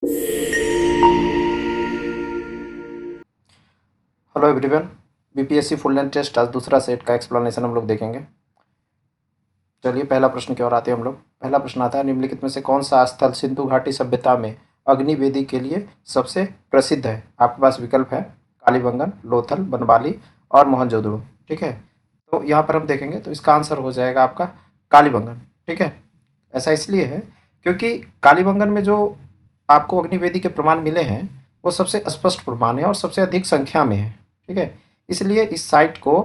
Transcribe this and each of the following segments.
Hello everyone, BPSC full length test आज दूसरा set का एक्सप्लेनेशन हम लोग देखेंगे। चलिए पहला प्रश्न की ओर आते हैं हम लोग। पहला प्रश्न आता है, निम्नलिखित में से कौन सा स्थल सिंधु घाटी सभ्यता में अग्निवेदी के लिए सबसे प्रसिद्ध है? आपके पास विकल्प है कालीबंगन, लोथल, बनवाली और मोहनजोदड़ो। ठीक है, तो यहाँ पर हम देखेंगे तो इसका आंसर हो जाएगा आपका कालीबंगन। ठीक है, ऐसा इसलिए है क्योंकि कालीबंगन में जो आपको अग्निवेदी के प्रमाण मिले हैं वो सबसे स्पष्ट प्रमाण है और सबसे अधिक संख्या में है। ठीक है, इसलिए इस साइट को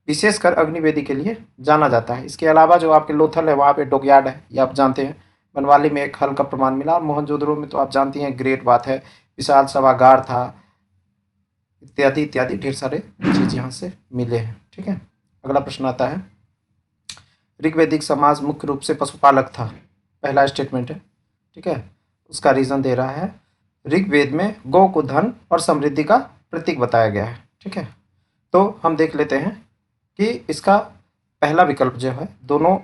विशेषकर अग्निवेदी के लिए जाना जाता है। इसके अलावा जो आपके लोथल है वहाँ पे डॉकयार्ड है, ये आप जानते हैं। बनवाली में एक हल्का प्रमाण मिला और मोहनजोदड़ो में तो आप जानती हैं ग्रेट बात है, विशाल सभागार था, इत्यादि इत्यादि ढेर सारे चीज यहाँ से मिले हैं। ठीक है, अगला प्रश्न आता है, ऋग्वैदिक समाज मुख्य रूप से पशुपालक था। पहला स्टेटमेंट है। ठीक है, उसका रीजन दे रहा है, ऋग्वेद में गौ को धन और समृद्धि का प्रतीक बताया गया है। ठीक है, तो हम देख लेते हैं कि इसका पहला विकल्प जो है दोनों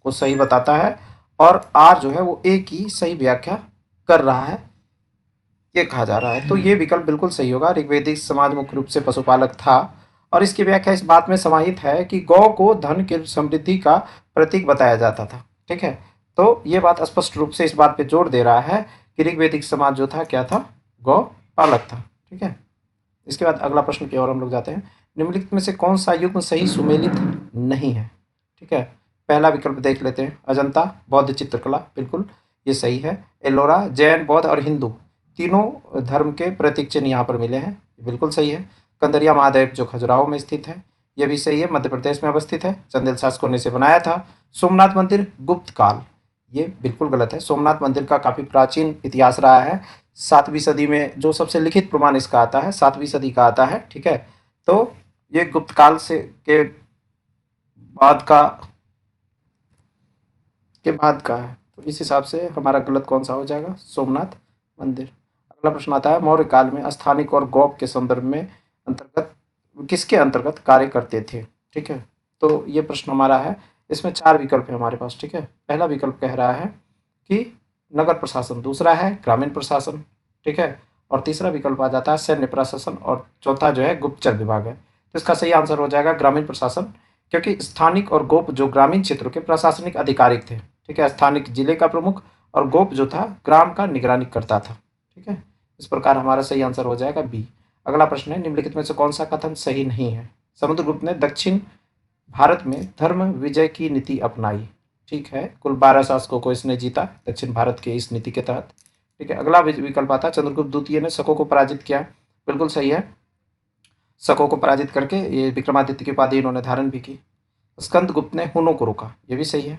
को सही बताता है और आर जो है वो ए की सही व्याख्या कर रहा है, ये कहा जा रहा है। तो ये विकल्प बिल्कुल सही होगा। ऋग्वैदिक समाज मुख्य रूप से पशुपालक था और इसकी व्याख्या इस बात में समाहित है कि गौ को धन की समृद्धि का प्रतीक बताया जाता था। ठीक है, तो ये बात स्पष्ट रूप से इस बात पे जोर दे रहा है कि ऋग्वैदिक समाज जो था क्या था, गौ पालक था। ठीक है, इसके बाद अगला प्रश्न की ओर हम लोग जाते हैं, निम्नलिखित में से कौन सा युग्म सही सुमेलित नहीं है? ठीक है, पहला विकल्प देख लेते हैं, अजंता बौद्ध चित्रकला, बिल्कुल ये सही है। एलोरा जैन, बौद्ध और हिंदू तीनों धर्म के प्रतीक चिन्ह यहाँ पर मिले हैं, बिल्कुल सही है। कंदरिया महादेव जो खजुराहो में स्थित है, ये भी सही है, मध्य प्रदेश में अवस्थित है, चंदेल शासकों ने इसे बनाया था। सोमनाथ मंदिर गुप्त काल, ये बिल्कुल गलत है। सोमनाथ मंदिर का काफ़ी प्राचीन इतिहास रहा है। 7वीं सदी में जो सबसे लिखित प्रमाण इसका आता है 7वीं सदी का आता है। ठीक है, तो ये गुप्त काल से के बाद का है, तो इस हिसाब से हमारा गलत कौन सा हो जाएगा, सोमनाथ मंदिर। अगला प्रश्न आता है, मौर्य काल में स्थानिक और गौप के संदर्भ में अंतर्गत किसके अंतर्गत कार्य करते थे? ठीक है, तो ये प्रश्न हमारा है, इसमें 4 विकल्प है हमारे पास। ठीक है, पहला विकल्प कह रहा है कि नगर प्रशासन, दूसरा है ग्रामीण प्रशासन। ठीक है, और तीसरा विकल्प आ जाता है सैन्य प्रशासन और चौथा जो है गुप्तचर विभाग है। तो इसका सही आंसर हो जाएगा ग्रामीण प्रशासन, क्योंकि स्थानिक और गोप जो ग्रामीण क्षेत्रों के प्रशासनिक अधिकारिक थे। ठीक है, स्थानिक जिले का प्रमुख और गोप जो था ग्राम का निगरानी करता था। ठीक है, इस प्रकार हमारा सही आंसर हो जाएगा बी। अगला प्रश्न है, निम्नलिखित में से कौन सा कथन सही नहीं है? समुद्रगुप्त ने दक्षिण भारत में धर्म विजय की नीति अपनाई। ठीक है, कुल 12 शासकों को इसने जीता दक्षिण भारत के इस नीति के तहत। ठीक है, अगला विकल्प आता है, चंद्रगुप्त द्वितीय ने शकों को पराजित किया, बिल्कुल सही है। शकों को पराजित करके ये विक्रमादित्य की उपाधि इन्होंने धारण भी की। स्कंदगुप्त ने हुनों को रोका, ये भी सही है।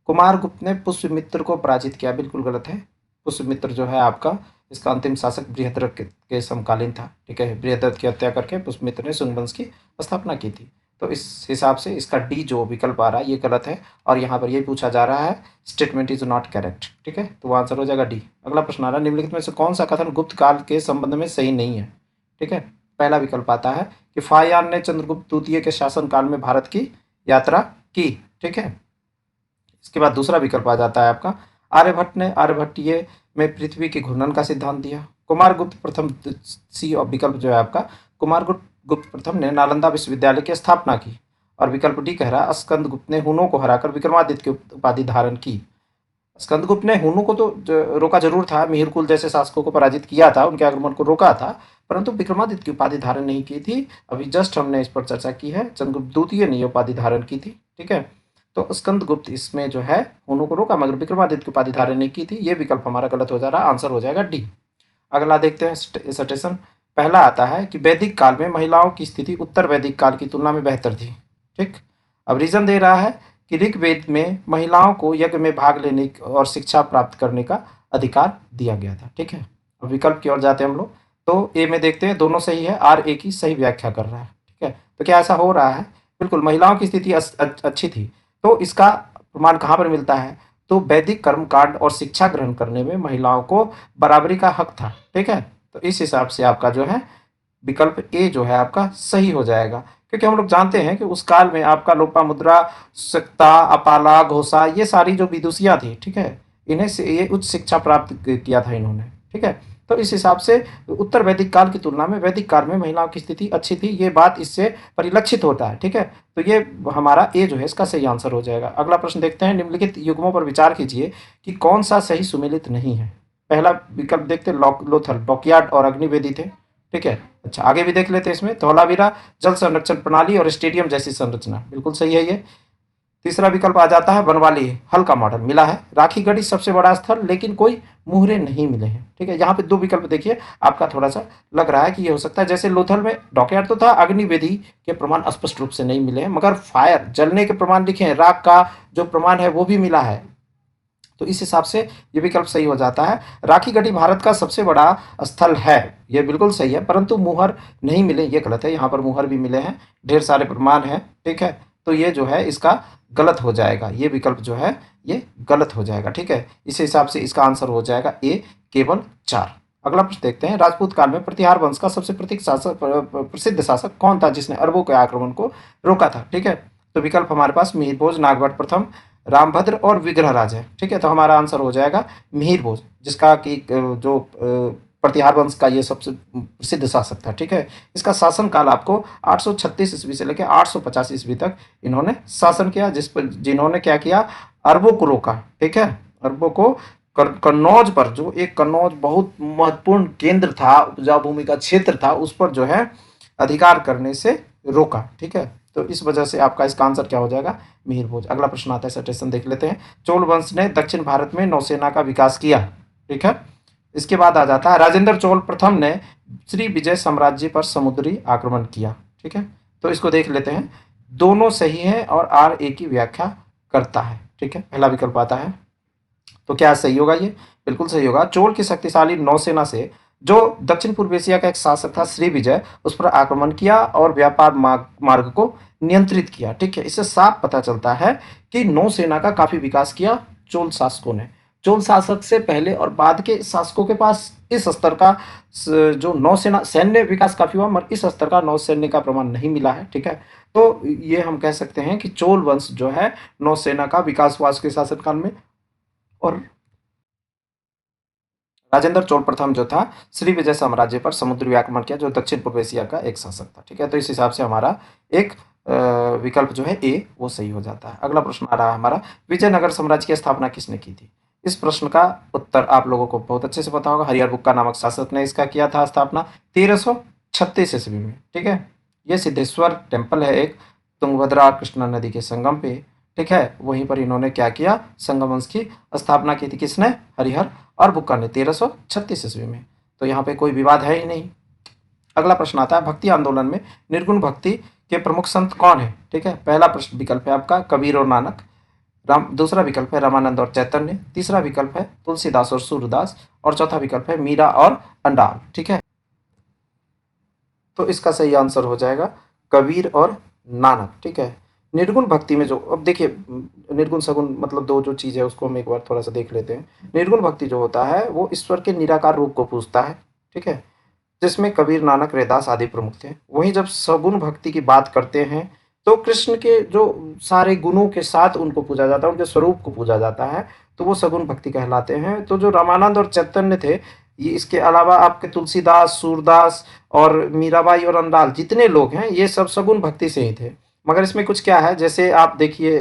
कुमारगुप्त ने पुष्यमित्र को पराजित किया, बिल्कुल गलत है। पुष्यमित्र जो है आपका इसका अंतिम शासक बृहद्रथ के समकालीन था। ठीक है, बृहद्रथ की हत्या करके पुष्यमित्र ने शुंग वंश की स्थापना की थी। तो इस हिसाब से इसका डी जो विकल्प आ रहा है ये गलत है और यहाँ पर ये पूछा जा रहा है स्टेटमेंट इज नॉट करेक्ट। ठीक है, तो वो आंसर हो जाएगा डी। अगला प्रश्न आ रहा है, निम्नलिखित में से कौन सा कथन गुप्त काल के संबंध में सही नहीं है? ठीक है, पहला विकल्प आता है कि फायान ने चंद्रगुप्त द्वितीय के शासनकाल में भारत की यात्रा की। ठीक है, इसके बाद दूसरा विकल्प आ जाता है आपका, आर्यभट्ट ने आर्यभट्टीय में पृथ्वी के घूर्णन का सिद्धांत दिया। कुमारगुप्त प्रथम, सी और विकल्प जो है आपका, कुमारगुप्त प्रथम ने नालंदा विश्वविद्यालय की स्थापना की। और विकल्प डी कह रहा है, स्कंदगुप्त ने हुनों को हराकर विक्रमादित्य की उपाधि धारण की। स्कंदगुप्त ने हुनों को तो रोका जरूर था, मिहिरकुल जैसे शासकों को पराजित किया था, उनके आक्रमण को रोका था, परंतु विक्रमादित्य की उपाधि धारण नहीं की थी। अभी जस्ट हमने इस पर चर्चा की है, चंद्रगुप्त द्वितीय ने यह उपाधि धारण की थी। ठीक है, तो स्कंदगुप्त इसमें जो है हुनों को रोका मगर विक्रमादित्य की उपाधि धारण नहीं की थी। ये विकल्प हमारा गलत हो जा रहा है, आंसर हो जाएगा डी। अगला देखते हैं सटेशन। पहला आता है कि वैदिक काल में महिलाओं की स्थिति उत्तर वैदिक काल की तुलना में बेहतर थी। ठीक, अब रीजन दे रहा है कि ऋग्वेद में महिलाओं को यज्ञ में भाग लेने और शिक्षा प्राप्त करने का अधिकार दिया गया था। ठीक है, अब विकल्प की ओर जाते हैं हम लोग, तो ए में देखते हैं दोनों सही है, आर ए की सही व्याख्या कर रहा है। ठीक है, तो क्या ऐसा हो रहा है? बिल्कुल, महिलाओं की स्थिति अच्छी थी। तो इसका प्रमाण कहाँ पर मिलता है? तो वैदिक कर्मकांड और शिक्षा ग्रहण करने में महिलाओं को बराबरी का हक था। ठीक है, तो इस हिसाब से आपका जो है विकल्प ए जो है आपका सही हो जाएगा, क्योंकि हम लोग जानते हैं कि उस काल में आपका लोपामुद्रा, सक्ता, अपाला, घोषा, ये सारी जो विदुषियाँ थी, ठीक है, इन्हें से ये उच्च शिक्षा प्राप्त किया था इन्होंने। ठीक है। तो इस हिसाब से उत्तर वैदिक काल की तुलना में वैदिक काल में महिलाओं की स्थिति अच्छी थी, ये बात इससे परिलक्षित होता है। ठीक है, तो ये हमारा ए जो है इसका सही आंसर हो जाएगा। अगला प्रश्न देखते हैं, निम्नलिखित युग्मों पर विचार कीजिए कि कौन सा सही सुमेलित नहीं है। पहला विकल्प देखते हैं, लोथल, डॉकयार्ड और अग्निवेदी थे। ठीक है, अच्छा आगे भी देख लेते हैं, इसमें धौलावीरा जल संरक्षण प्रणाली और स्टेडियम जैसी संरचना, बिल्कुल सही है ये। तीसरा विकल्प आ जाता है बनवाली हल का मॉडल मिला है। राखीगढ़ी सबसे बड़ा स्थल, लेकिन कोई मुहरे नहीं मिले हैं। ठीक है, यहाँ पे दो विकल्प देखिए, आपका थोड़ा सा लग रहा है कि ये हो सकता है, जैसे लोथल में डॉकयार्ड तो था, अग्निवेदी के प्रमाण स्पष्ट रूप से नहीं मिले हैं, मगर फायर जलने के प्रमाण लिखे हैं, राख का जो प्रमाण है वो भी मिला है। तो इस हिसाब से ये विकल्प सही हो जाता है। राखीगढ़ी भारत का सबसे बड़ा स्थल है, ये बिल्कुल सही है, परंतु मुहर नहीं मिले, ये गलत है। यहाँ पर मुहर भी मिले हैं, ढेर सारे प्रमाण हैं। ठीक है, तो ये जो है इसका गलत हो जाएगा, ये विकल्प जो है ये गलत हो जाएगा। ठीक है, इस हिसाब से इसका आंसर हो जाएगा ए, केवल 4। अगला प्रश्न देखते हैं, राजपूत काल में प्रतिहार वंश का सबसे प्रसिद्ध शासक कौन था जिसने अरबों के आक्रमण को रोका था। ठीक है, तो विकल्प हमारे पास मिहिर भोज, नागभट्ट प्रथम, रामभद्र और विग्रहराज है। ठीक है, तो हमारा आंसर हो जाएगा मिहिर भोज, जिसका कि जो प्रतिहार वंश का ये सबसे प्रसिद्ध शासक था। ठीक है, इसका शासन काल आपको 836 ईस्वी से लेकर 850 ईस्वी तक इन्होंने शासन किया, जिन्होंने क्या किया, अरबों को रोका। ठीक है, अरबों को कन्नौज पर, जो एक कन्नौज बहुत महत्वपूर्ण केंद्र था, उपजाऊ भूमि का क्षेत्र था, उस पर जो है अधिकार करने से रोका। ठीक है, तो इस वजह से आपका इसका आंसर क्या हो जाएगा, मिहिर भोज। अगला प्रश्न आता है, सटेशन देख लेते हैं, चोल वंश ने दक्षिण भारत में नौसेना का विकास किया। ठीक है, इसके बाद आ जाता है, राजेंद्र चोल प्रथम ने श्री विजय साम्राज्य पर समुद्री आक्रमण किया। ठीक है, तो इसको देख लेते हैं, दोनों सही है और आर ए की व्याख्या करता है। ठीक है, पहला विकल्प आता है, तो क्या सही होगा, ये बिल्कुल सही होगा। चोल की शक्तिशाली नौसेना से जो दक्षिण पूर्व एशिया का एक शासक था श्री विजय, उस पर आक्रमण किया और व्यापार मार्ग को नियंत्रित किया। ठीक है, इससे साफ पता चलता है कि नौसेना का काफी विकास किया चोल शासकों ने। चोल शासक से पहले और बाद के शासकों के पास इस स्तर का जो नौसेना सैन्य विकास काफी हुआ, मगर इस स्तर का नौसैन्य का प्रमाण नहीं मिला है। ठीक है, तो ये हम कह सकते हैं कि चोल वंश जो है नौसेना का विकास हुआ उसके शासनकाल में। और राजेंद्र चोल प्रथम जो था श्री विजय साम्राज्य पर समुद्री आक्रमण किया, जो दक्षिण पूर्व एशिया का एक शासक था। ठीक है, तो इस हिसाब से हमारा एक विकल्प जो है ए वो सही हो जाता है। अगला प्रश्न आ रहा है हमारा, विजयनगर साम्राज्य की स्थापना किसने की थी। इस प्रश्न का उत्तर आप लोगों को बहुत अच्छे से पता होगा, हरिहरबुक्का नामक शासक ने इसका किया था स्थापना 1336 ईस्वी में। ठीक है, ये सिद्धेश्वर टेम्पल है एक, तुंगभद्रा कृष्णा नदी के संगम पे। ठीक है, वहीं पर इन्होंने क्या किया, संगम वंश की स्थापना की थी, किसने, हरिहर और बुक्का ने 1336 ईस्वी में। तो यहाँ पे कोई विवाद है ही नहीं। अगला प्रश्न आता है, भक्ति आंदोलन में निर्गुण भक्ति के प्रमुख संत कौन है। ठीक है, पहला प्रश्न विकल्प है आपका कबीर और नानक, दूसरा विकल्प है रामानंद और चैतन्य, तीसरा विकल्प है तुलसीदास और सूरदास, और चौथा विकल्प है मीरा और अंडाल। ठीक है, तो इसका सही आंसर हो जाएगा कबीर और नानक। ठीक है, निर्गुण भक्ति में जो, अब देखिए निर्गुण सगुण मतलब दो जो चीज़ है उसको हम एक बार थोड़ा सा देख लेते हैं। निर्गुण भक्ति जो होता है वो ईश्वर के निराकार रूप को पूजता है। ठीक है, जिसमें कबीर, नानक, रैदास आदि प्रमुख थे। वहीं जब सगुण भक्ति की बात करते हैं तो कृष्ण के जो सारे गुणों के साथ उनको पूजा जाता है, उनके स्वरूप को पूजा जाता है, तो वो सगुण भक्ति कहलाते हैं। तो जो रामानंद और चैतन्य थे, ये इसके अलावा आपके तुलसीदास, सूरदास और मीराबाई और अंडाल जितने लोग हैं ये सब सगुण भक्ति से ही थे। मगर इसमें कुछ क्या है, जैसे आप देखिए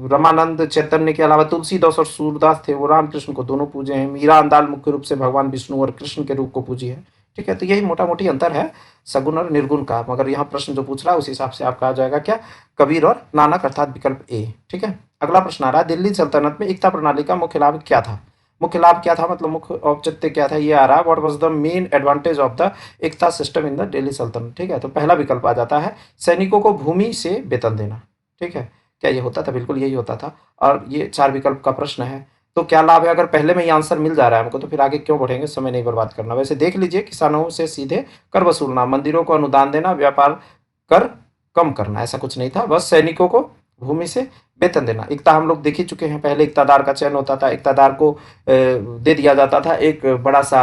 रामानंद चैतन्य के अलावा तुलसीदास और सूरदास थे, वो रामकृष्ण को दोनों पूजे हैं। मीरा अंडाल मुख्य रूप से भगवान विष्णु और कृष्ण के रूप को पूजी है। ठीक है, तो यही मोटा मोटी अंतर है सगुण और निर्गुण का। मगर यहाँ प्रश्न जो पूछ रहा है उस हिसाब से आपका आ जाएगा क्या, कबीर और नानक, अर्थात विकल्प ए। ठीक है, अगला प्रश्न आ रहा है, दिल्ली सल्तनत में एकता प्रणाली का मुख्य लाभ क्या था। मुख्य लाभ क्या था मतलब मुख्य औचित्य क्या था, ये आ रहा है, what was the main advantage of the Ekta system in the Delhi सल्तनत। ठीक है, तो पहला विकल्प आ जाता है सैनिकों को भूमि से वेतन देना। ठीक है, क्या ये होता था, बिल्कुल यही होता था। और ये 4 विकल्प का प्रश्न है, तो क्या लाभ है, अगर पहले में ही आंसर मिल जा रहा है हमको तो फिर आगे क्यों बढ़ेंगे, समय नहीं बर्बाद करना। वैसे देख लीजिए, किसानों से सीधे कर वसूलना, मंदिरों को अनुदान देना, व्यापार कर कम करना, ऐसा कुछ नहीं था। बस सैनिकों को भूमि से वेतन देना। एकता हम लोग देख ही चुके हैं, पहले इकतादार का चयन होता था, इकतादार को दे दिया जाता था एक बड़ा सा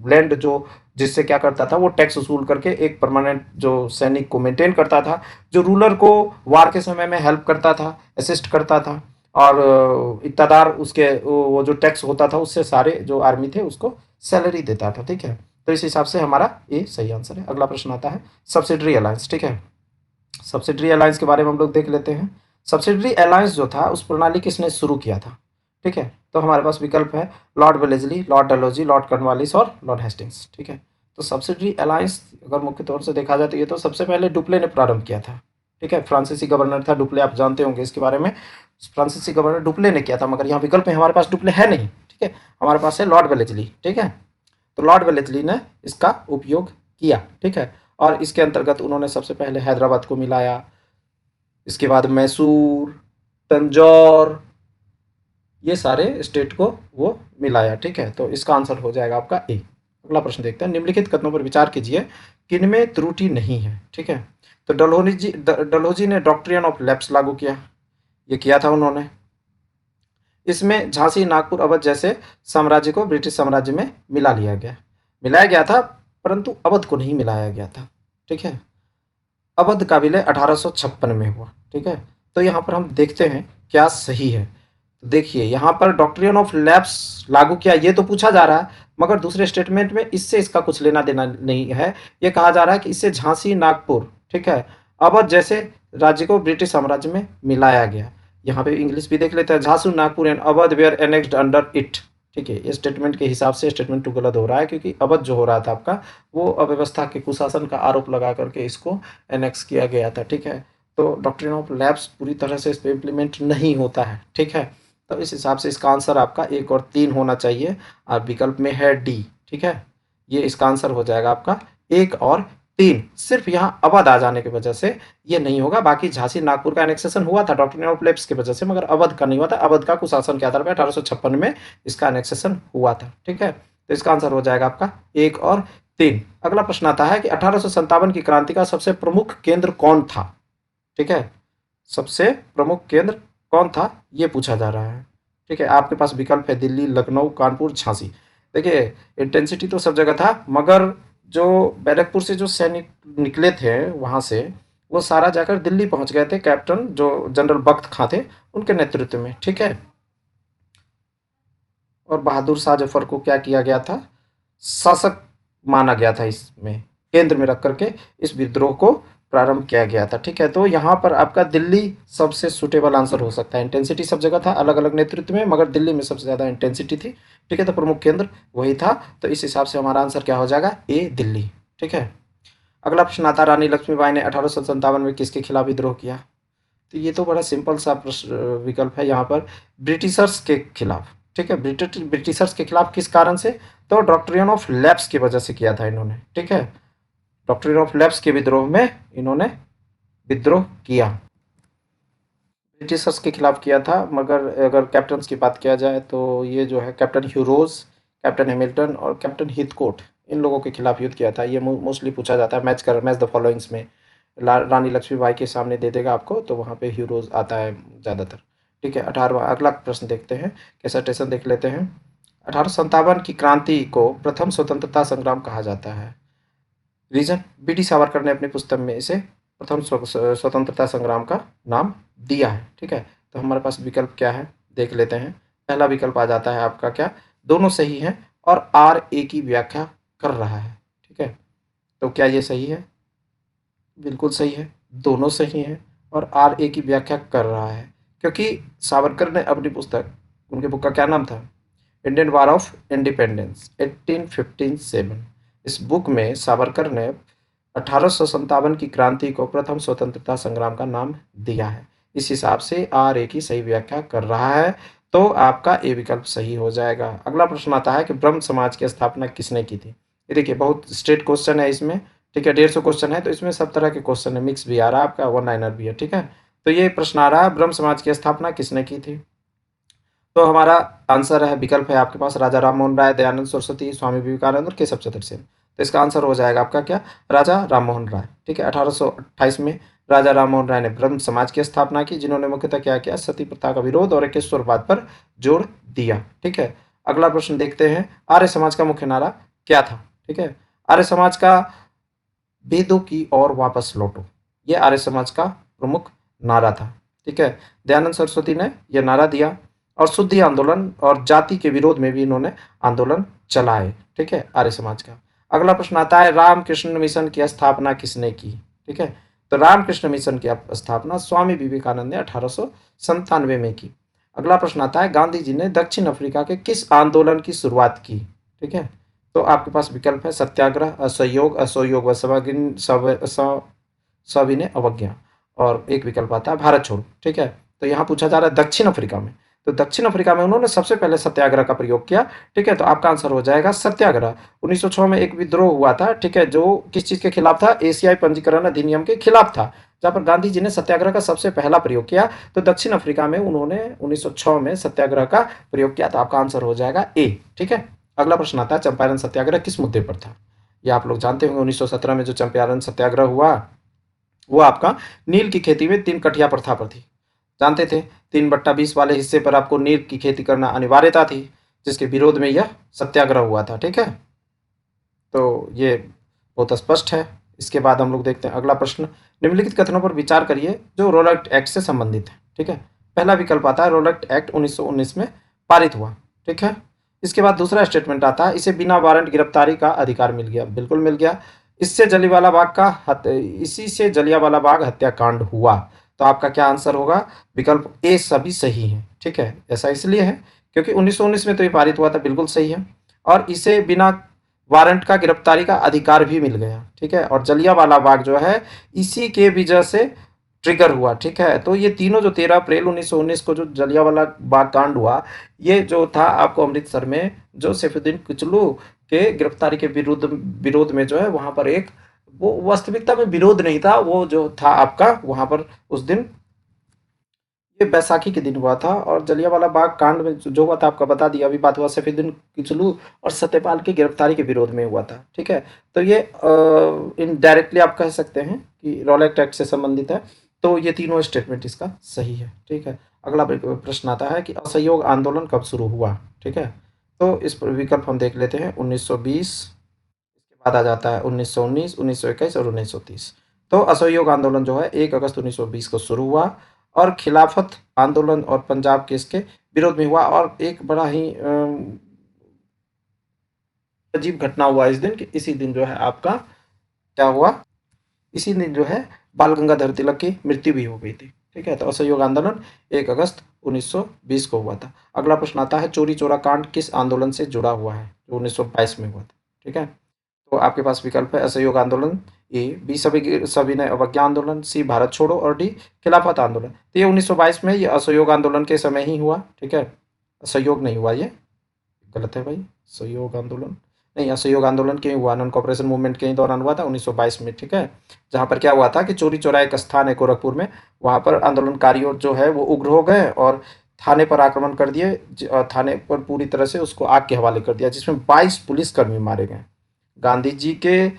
लैंड, जो जिससे क्या करता था वो टैक्स वसूल करके एक परमानेंट जो सैनिक को मेंटेन करता था, जो रूलर को वार के समय में हेल्प करता था, असिस्ट करता था। और इक़्तिदार उसके वो जो टैक्स होता था उससे सारे जो आर्मी थे उसको सैलरी देता था, ठीक है। तो इस हिसाब से हमारा ये सही आंसर है। अगला प्रश्न आता है सब्सिडरी अलायंस, ठीक है। सब्सिडरी अलायंस के बारे में हम लोग देख लेते हैं। सब्सिडरी अलायंस जो था उस प्रणाली किसने शुरू किया था, ठीक है। तो हमारे पास विकल्प है Lord Wellesley, Lord Dalhousie, Lord Cornwallis और लॉर्ड हेस्टिंग्स, ठीक है। तो सब्सिडरी अलायंस अगर मुख्य तौर से देखा जाए तो ये तो सबसे पहले डुप्ले ने प्रारंभ किया था, ठीक है। फ्रांसीसी गवर्नर था डुप्ले, आप जानते होंगे इसके बारे में। फ्रांसीसी गवर्नर डुप्ले ने किया था, मगर यहाँ विकल्प में हमारे पास डुप्ले है नहीं, ठीक है। हमारे पास है लॉर्ड वेलेस्ली, ठीक है। तो लॉर्ड वेलेस्ली ने इसका उपयोग किया, ठीक है। और इसके अंतर्गत उन्होंने सबसे पहले हैदराबाद को मिलाया, इसके बाद मैसूर, तंजौर, ये सारे स्टेट को वो मिलाया, ठीक है। तो इसका आंसर हो जाएगा आपका ए। अगला प्रश्न देखते हैं, निम्नलिखित कथनों पर विचार कीजिए किनमें त्रुटि नहीं है, ठीक है। तो डलहौजी ने डॉक्ट्रिन ऑफ लैप्स लागू किया, ये किया था उन्होंने। इसमें झांसी, नागपुर, अवध जैसे साम्राज्य को ब्रिटिश साम्राज्य में मिलाया गया था, परंतु अवध को नहीं मिलाया गया था, ठीक है। अवध का विलय 1856 में हुआ, ठीक है। तो यहाँ पर हम देखते हैं क्या सही है। तो देखिए यहाँ पर डॉक्ट्रिन ऑफ लैप्स लागू किया ये तो पूछा जा रहा है, मगर दूसरे स्टेटमेंट में इससे इसका कुछ लेना देना नहीं है। ये कहा जा रहा है कि इससे झांसी, नागपुर, ठीक है, अवध जैसे राज्य को ब्रिटिश साम्राज्य में मिलाया गया। यहाँ पे इंग्लिश भी देख लेते हैं, Jhansi, Nagpur and Awadh were annexed under it, ठीक है। ये स्टेटमेंट के हिसाब से स्टेटमेंट टू गलत हो रहा है, क्योंकि अवध जो हो रहा था आपका वो अव्यवस्था के कुशासन का आरोप लगा करके इसको एनेक्स किया गया था, ठीक है। तो डॉक्ट्रिन ऑफ लैप्स पूरी तरह से इस पर इम्प्लीमेंट नहीं होता है, ठीक है। तो इस हिसाब से इसका आंसर आपका 1 और 3 होना चाहिए, और विकल्प में है डी, ठीक है। ये इसका आंसर हो जाएगा आपका 1 और 3। सिर्फ यहाँ अवध आ जाने की वजह से ये नहीं होगा, बाकी झांसी, नागपुर का एनेक्सेशन हुआ था डॉक्ट्रिन ऑफ लैप्स की वजह से, मगर अवध का नहीं हुआ था। अवध का कुशासन के आधार पर 1856 में इसका एनेक्सेशन हुआ था, ठीक है। तो इसका आंसर हो जाएगा आपका 1 और 3। अगला प्रश्न आता है कि 1857 की क्रांति का सबसे प्रमुख केंद्र कौन था, ठीक है। सबसे प्रमुख केंद्र कौन था ये पूछा जा रहा है, ठीक है। आपके पास विकल्प है दिल्ली, लखनऊ, कानपुर, झांसी। देखिए इंटेंसिटी तो सब जगह था, मगर जो बैरकपुर से जो सैनिक निकले थे वहाँ से, वो सारा जाकर दिल्ली पहुँच गए थे, कैप्टन जो जनरल बख्त खां थे उनके नेतृत्व में, ठीक है। और बहादुर शाह जफर को क्या किया गया था, शासक माना गया था, इसमें केंद्र में रख करके इस विद्रोह को प्रारंभ किया गया था, ठीक है। तो यहाँ पर आपका दिल्ली सबसे सुटेबल आंसर हो सकता है। इंटेंसिटी सब जगह था अलग अलग नेतृत्व में, मगर दिल्ली में सबसे ज़्यादा इंटेंसिटी थी, ठीक है। तो प्रमुख केंद्र वही था, तो इस हिसाब से हमारा आंसर क्या हो जाएगा, ए दिल्ली, ठीक है। अगला प्रश्न आता है रानी लक्ष्मीबाई ने 1857 में किसके खिलाफ विद्रोह किया। तो ये तो बड़ा सिंपल सा विकल्प है यहाँ पर, ब्रिटिशर्स के खिलाफ, ठीक है। ब्रिटिशर्स के खिलाफ किस कारण से, तो डॉक्ट्रिन ऑफ लैप्स की वजह से किया था इन्होंने, ठीक है। डॉक्ट्रिन ऑफ लैप्स के विद्रोह में इन्होंने विद्रोह किया, ब्रिटिशर्स के खिलाफ किया था। मगर अगर कैप्टन्स की बात किया जाए तो ये जो है कैप्टन ह्यूरोज, कैप्टन हैमिल्टन और कैप्टन हीथकोट, इन लोगों के खिलाफ युद्ध किया था। ये मोस्टली पूछा जाता है मैच द फॉलोइंग्स में, रानी लक्ष्मीबाई के सामने दे देगा आपको, तो वहाँ पे हीरोज आता है ज़्यादातर, ठीक है। 18वां अगला प्रश्न देखते हैं, कैसा स्टेशन देख लेते हैं। 1857 की क्रांति को प्रथम स्वतंत्रता संग्राम कहा जाता है। रीजन, बी डी सावरकर ने अपनी पुस्तक में इसे प्रथम स्वतंत्रता संग्राम का नाम दिया है, ठीक है। तो हमारे पास विकल्प क्या है देख लेते हैं। पहला विकल्प आ जाता है आपका क्या, दोनों सही है और आर ए की व्याख्या कर रहा है, ठीक है। तो क्या ये सही है, बिल्कुल सही है, दोनों सही हैं और आर ए की व्याख्या कर रहा है, क्योंकि सावरकर ने अपनी पुस्तक, उनके बुक का क्या नाम था, इंडियन वार ऑफ इंडिपेंडेंस 1857। इस बुक में सावरकर ने 1857 की क्रांति को प्रथम स्वतंत्रता संग्राम का नाम दिया है। इस हिसाब से आर ए की सही व्याख्या कर रहा है, तो आपका ए विकल्प सही हो जाएगा। अगला प्रश्न आता है कि ब्रह्म समाज की स्थापना किसने की थी। ये देखिए बहुत स्ट्रेट क्वेश्चन है इसमें, ठीक है। 150 क्वेश्चन है, तो इसमें सब तरह के क्वेश्चन है, मिक्स भी आ रहा है आपका, वन लाइनर भी है, ठीक है। तो ये प्रश्न आ रहा है ब्रह्म समाज की स्थापना किसने की थी। तो हमारा आंसर है, विकल्प है आपके पास राजा राम मोहन राय, दयानंद सरस्वती, स्वामी विवेकानंद और केशव चंद्र सेन। तो इसका आंसर हो जाएगा आपका क्या, राजा राम मोहन राय, ठीक है। 1828 में राजा राम मोहन राय ने ब्रह्म समाज की स्थापना की, जिन्होंने मुख्यतः क्या किया, सती प्रथा का विरोध और एकेश्वरवाद पर जोर दिया, ठीक है। अगला प्रश्न देखते हैं, आर्य समाज का मुख्य नारा क्या था, ठीक है। आर्य समाज का वेदों की ओर वापस लौटो, ये आर्य समाज का प्रमुख नारा था, ठीक है। दयानंद सरस्वती ने यह नारा दिया और शुद्धि आंदोलन और जाति के विरोध में भी इन्होंने आंदोलन चलाए, ठीक है, आर्य समाज का। अगला प्रश्न आता है रामकृष्ण मिशन की स्थापना किसने की, ठीक है। तो रामकृष्ण मिशन की स्थापना स्वामी विवेकानंद ने 1897 में की। अगला प्रश्न आता है गांधी जी ने दक्षिण अफ्रीका के किस आंदोलन की शुरुआत की, ठीक है। तो आपके पास विकल्प है सत्याग्रह, असहयोग, असहयोग व सविनय अवज्ञा, और एक विकल्प आता है भारत छोड़ो, ठीक है। तो यहाँ पूछा जा रहा है दक्षिण अफ्रीका में, तो दक्षिण अफ्रीका में उन्होंने सबसे पहले सत्याग्रह का प्रयोग किया, ठीक है। तो आपका आंसर हो जाएगा सत्याग्रह। 1906 में एक विद्रोह हुआ था, ठीक है, जो किस चीज के खिलाफ था, एशियाई पंजीकरण अधिनियम के खिलाफ था, जहां पर गांधी जी ने सत्याग्रह का सबसे पहला प्रयोग किया। तो दक्षिण अफ्रीका में उन्होंने 1906 में सत्याग्रह का प्रयोग किया। तो आपका आंसर हो जाएगा ए, ठीक है। अगला प्रश्न आता है चंपारण सत्याग्रह किस मुद्दे पर था। ये आप लोग जानते होंगे 1917 में जो चंपारण सत्याग्रह हुआ वो आपका नील की खेती में 3 कठिया प्रथा पर थी। जानते थे 3/20 वाले हिस्से पर आपको नील की खेती करना अनिवार्यता थी, जिसके विरोध में यह सत्याग्रह हुआ था, ठीक है। तो ये बहुत स्पष्ट है। इसके बाद हम लोग देखते हैं अगला प्रश्न, निम्नलिखित कथनों पर विचार करिए जो रोलैक्ट एक्ट से संबंधित है, ठीक है। पहला विकल्प आता है रोलैक्ट एक्ट 1919 में पारित हुआ, ठीक है। इसके बाद दूसरा स्टेटमेंट आता है इसे बिना वारंट गिरफ्तारी का अधिकार मिल गया, बिल्कुल मिल गया। इसी से जलियांवाला बाग हत्याकांड हुआ। तो आपका क्या आंसर होगा, विकल्प ए सभी सही है, ठीक है। ऐसा इसलिए है क्योंकि 1919 में तो ये पारित हुआ था, बिल्कुल सही है, और इसे बिना वारंट का गिरफ्तारी का अधिकार भी मिल गया, ठीक है। और जलियांवाला बाग जो है इसी के वजह से ट्रिगर हुआ, ठीक है। तो ये तीनों जो 13 अप्रैल 1919 को जो जलियांवाला बाग कांड हुआ, ये जो था आपको अमृतसर में जो सैफुद्दीन किचलू के गिरफ्तारी के विरोध में जो है वहां पर एक वो वास्तविकता में विरोध नहीं था, वो जो था आपका वहां पर उस दिन ये बैसाखी के दिन हुआ था। और जलियांवाला बाग कांड में जो हुआ था आपका बता दिया, अभी बात हुआ सैफुद्दीन किचलू और सत्यपाल की गिरफ्तारी के विरोध में हुआ था, ठीक है। तो ये इनडायरेक्टली आप कह सकते हैं कि रॉलेक्ट एक्ट से संबंधित है। तो ये तीनों स्टेटमेंट इसका सही है, ठीक है। अगला प्रश्न आता है कि असहयोग आंदोलन कब शुरू हुआ, ठीक है। तो इस पर विकल्प हम देख लेते हैं 1920, इसके बाद आ जाता है 1919, 1921 और 1930। तो असहयोग आंदोलन जो है 1 अगस्त 1920 को शुरू हुआ और खिलाफत आंदोलन और पंजाब केस के विरोध में हुआ। और एक बड़ा ही अजीब घटना हुआ इस दिन कि इसी दिन जो है आपका क्या हुआ, इसी दिन जो है बाल गंगाधर तिलक की मृत्यु भी हो गई थी, ठीक है। तो असहयोग आंदोलन 1 अगस्त 1920 को हुआ था। अगला प्रश्न आता है चोरी चोरा कांड किस आंदोलन से जुड़ा हुआ है, जो 1922 में हुआ था, ठीक है। तो आपके पास विकल्प है असहयोग आंदोलन, ए बी सविनय अवज्ञा आंदोलन, सी भारत छोड़ो और डी खिलाफत आंदोलन। तो ये 1922 में ये असहयोग आंदोलन के समय ही हुआ, ठीक है। असहयोग नहीं हुआ, ये गलत है भाई, सहयोग आंदोलन नहीं, असहयोग आंदोलन क्यों हुआ, नॉन कॉपरेशन मूवमेंट के ही दौरान हुआ था 1922 में, ठीक है। जहाँ पर क्या हुआ था कि चोरी चोरा एक स्थान है गोरखपुर में, वहाँ पर आंदोलनकारियों जो है वो उग्र हो गए और थाने पर आक्रमण कर दिए, थाने पर पूरी तरह से उसको आग के हवाले कर दिया, जिसमें 22 पुलिसकर्मी मारे गए। गांधी जी के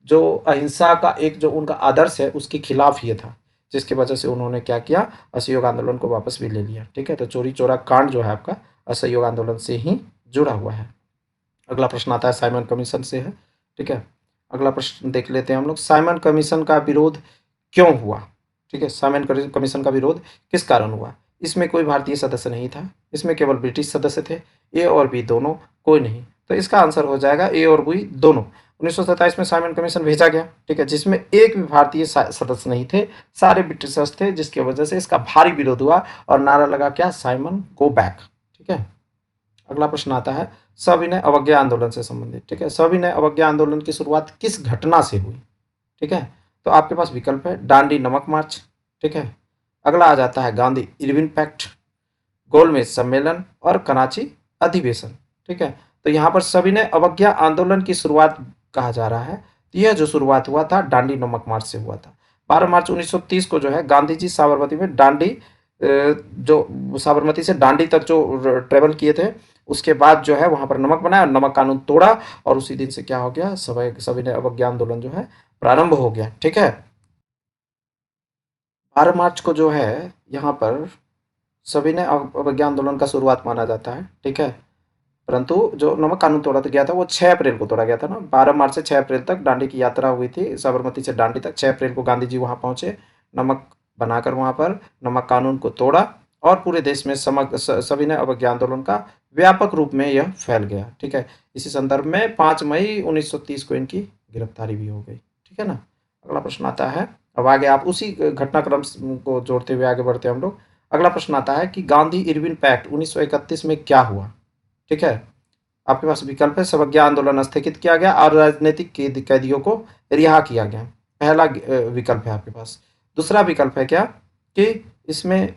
जो अहिंसा का एक जो उनका आदर्श है उसके खिलाफ ये था, जिसकी वजह से उन्होंने क्या किया, असहयोग आंदोलन को वापस भी ले लिया, ठीक है। तो चोरी चोरा कांड जो है आपका असहयोग आंदोलन से ही जुड़ा हुआ है। अगला प्रश्न आता है साइमन कमीशन से है, ठीक है। अगला प्रश्न देख लेते हैं हम लोग, साइमन कमीशन का विरोध क्यों हुआ, ठीक है। साइमन कमीशन का विरोध किस कारण हुआ। इसमें कोई भारतीय सदस्य नहीं था, इसमें केवल ब्रिटिश सदस्य थे, ए और बी दोनों, कोई नहीं। तो इसका आंसर हो जाएगा ए और बी दोनों। 1927 में साइमन कमीशन भेजा गया, ठीक है, जिसमें एक भी भारतीय सदस्य नहीं थे, सारे ब्रिटिशर्स थे, जिसकी वजह से इसका भारी विरोध हुआ और नारा लगा क्या, साइमन गो बैक, ठीक है। अगला प्रश्न आता है सविनय अवज्ञा आंदोलन से संबंधित, ठीक है। सविनय अवज्ञा आंदोलन की शुरुआत किस घटना से हुई, ठीक है। तो आपके पास विकल्प है डांडी नमक मार्च, ठीक है। अगला आ जाता है गांधी इरविन पैक्ट, गोलमेज सम्मेलन और कराची अधिवेशन, ठीक है। तो यहाँ पर सविनय अवज्ञा आंदोलन की शुरुआत कहा जा रहा है, तो यह जो शुरुआत हुआ था डांडी नमक मार्च से हुआ था। 12 मार्च 1930 को जो है गांधी जी साबरमती में जो साबरमती से डांडी तक जो ट्रेवल किए थे, उसके बाद जो है वहां पर नमक बनाया और नमक कानून तोड़ा, और उसी दिन से क्या हो गया, सविनय अवज्ञा आंदोलन जो है प्रारंभ हो गया, ठीक है। 12 मार्च को जो है यहाँ पर सविनय अवज्ञा आंदोलन का शुरुआत माना जाता है, ठीक है। परंतु जो नमक कानून तोड़ा तो गया था वो 6 अप्रैल को तोड़ा गया था ना। 12 मार्च से 6 अप्रैल तक दांडी की यात्रा हुई थी, साबरमती से दांडी तक। 6 अप्रैल को गांधी जी वहां पहुंचे, नमक बनाकर वहाँ पर नमक कानून को तोड़ा और पूरे देश में सविनय अवज्ञा आंदोलन का व्यापक रूप में यह फैल गया। ठीक है, इसी संदर्भ में 5 मई 1930 को इनकी गिरफ्तारी भी हो गई। ठीक है ना। अगला प्रश्न आता है, अब आगे आप उसी घटनाक्रम को जोड़ते हुए आगे बढ़ते हैं हम लोग। अगला प्रश्न आता है कि गांधी इरविन पैक्ट 1931 में क्या हुआ। ठीक है, आपके पास विकल्प है, सवज्ञा आंदोलन स्थगित किया गया और राजनीतिक कैदियों को रिहा किया गया। पहला विकल्प है आपके पास। दूसरा विकल्प है क्या कि इसमें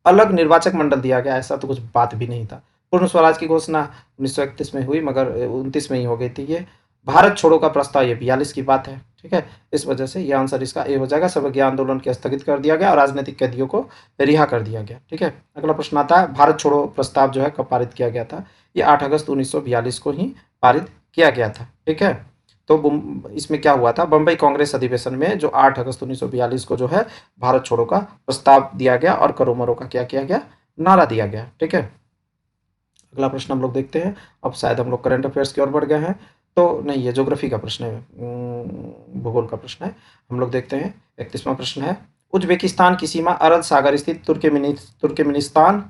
अलग निर्वाचक मंडल दिया गया, ऐसा तो कुछ बात भी नहीं था। पूर्ण स्वराज की घोषणा 1931 में हुई मगर 29 में ही हो गई थी ये। भारत छोड़ो का प्रस्ताव ये 42 की बात है। ठीक है, इस वजह से ये आंसर इसका ए हो जाएगा, सवज्ञा आंदोलन के स्थगित कर दिया गया और राजनीतिक कैदियों को रिहा कर दिया गया। ठीक है, अगला प्रश्न आता है, भारत छोड़ो प्रस्ताव जो है कब पारित किया गया था। ये 8 अगस्त 1942 को ही पारित किया गया था। ठीक है, तो इसमें क्या हुआ था, बम्बई कांग्रेस अधिवेशन में जो 8 अगस्त 1942 को जो है भारत छोड़ो का प्रस्ताव दिया गया और करो मरो का क्या किया गया, नारा दिया गया। ठीक है, अगला प्रश्न हम लोग देखते हैं। अब शायद हम लोग करंट अफेयर्स की ओर बढ़ गए हैं, तो नहीं, ये ज्योग्राफी का प्रश्न है, भूगोल का प्रश्न है। हम लोग देखते हैं 31वां प्रश्न है, उज्बेकिस्तान की सीमा अरब सागर स्थित तुर्कमेनिस्तान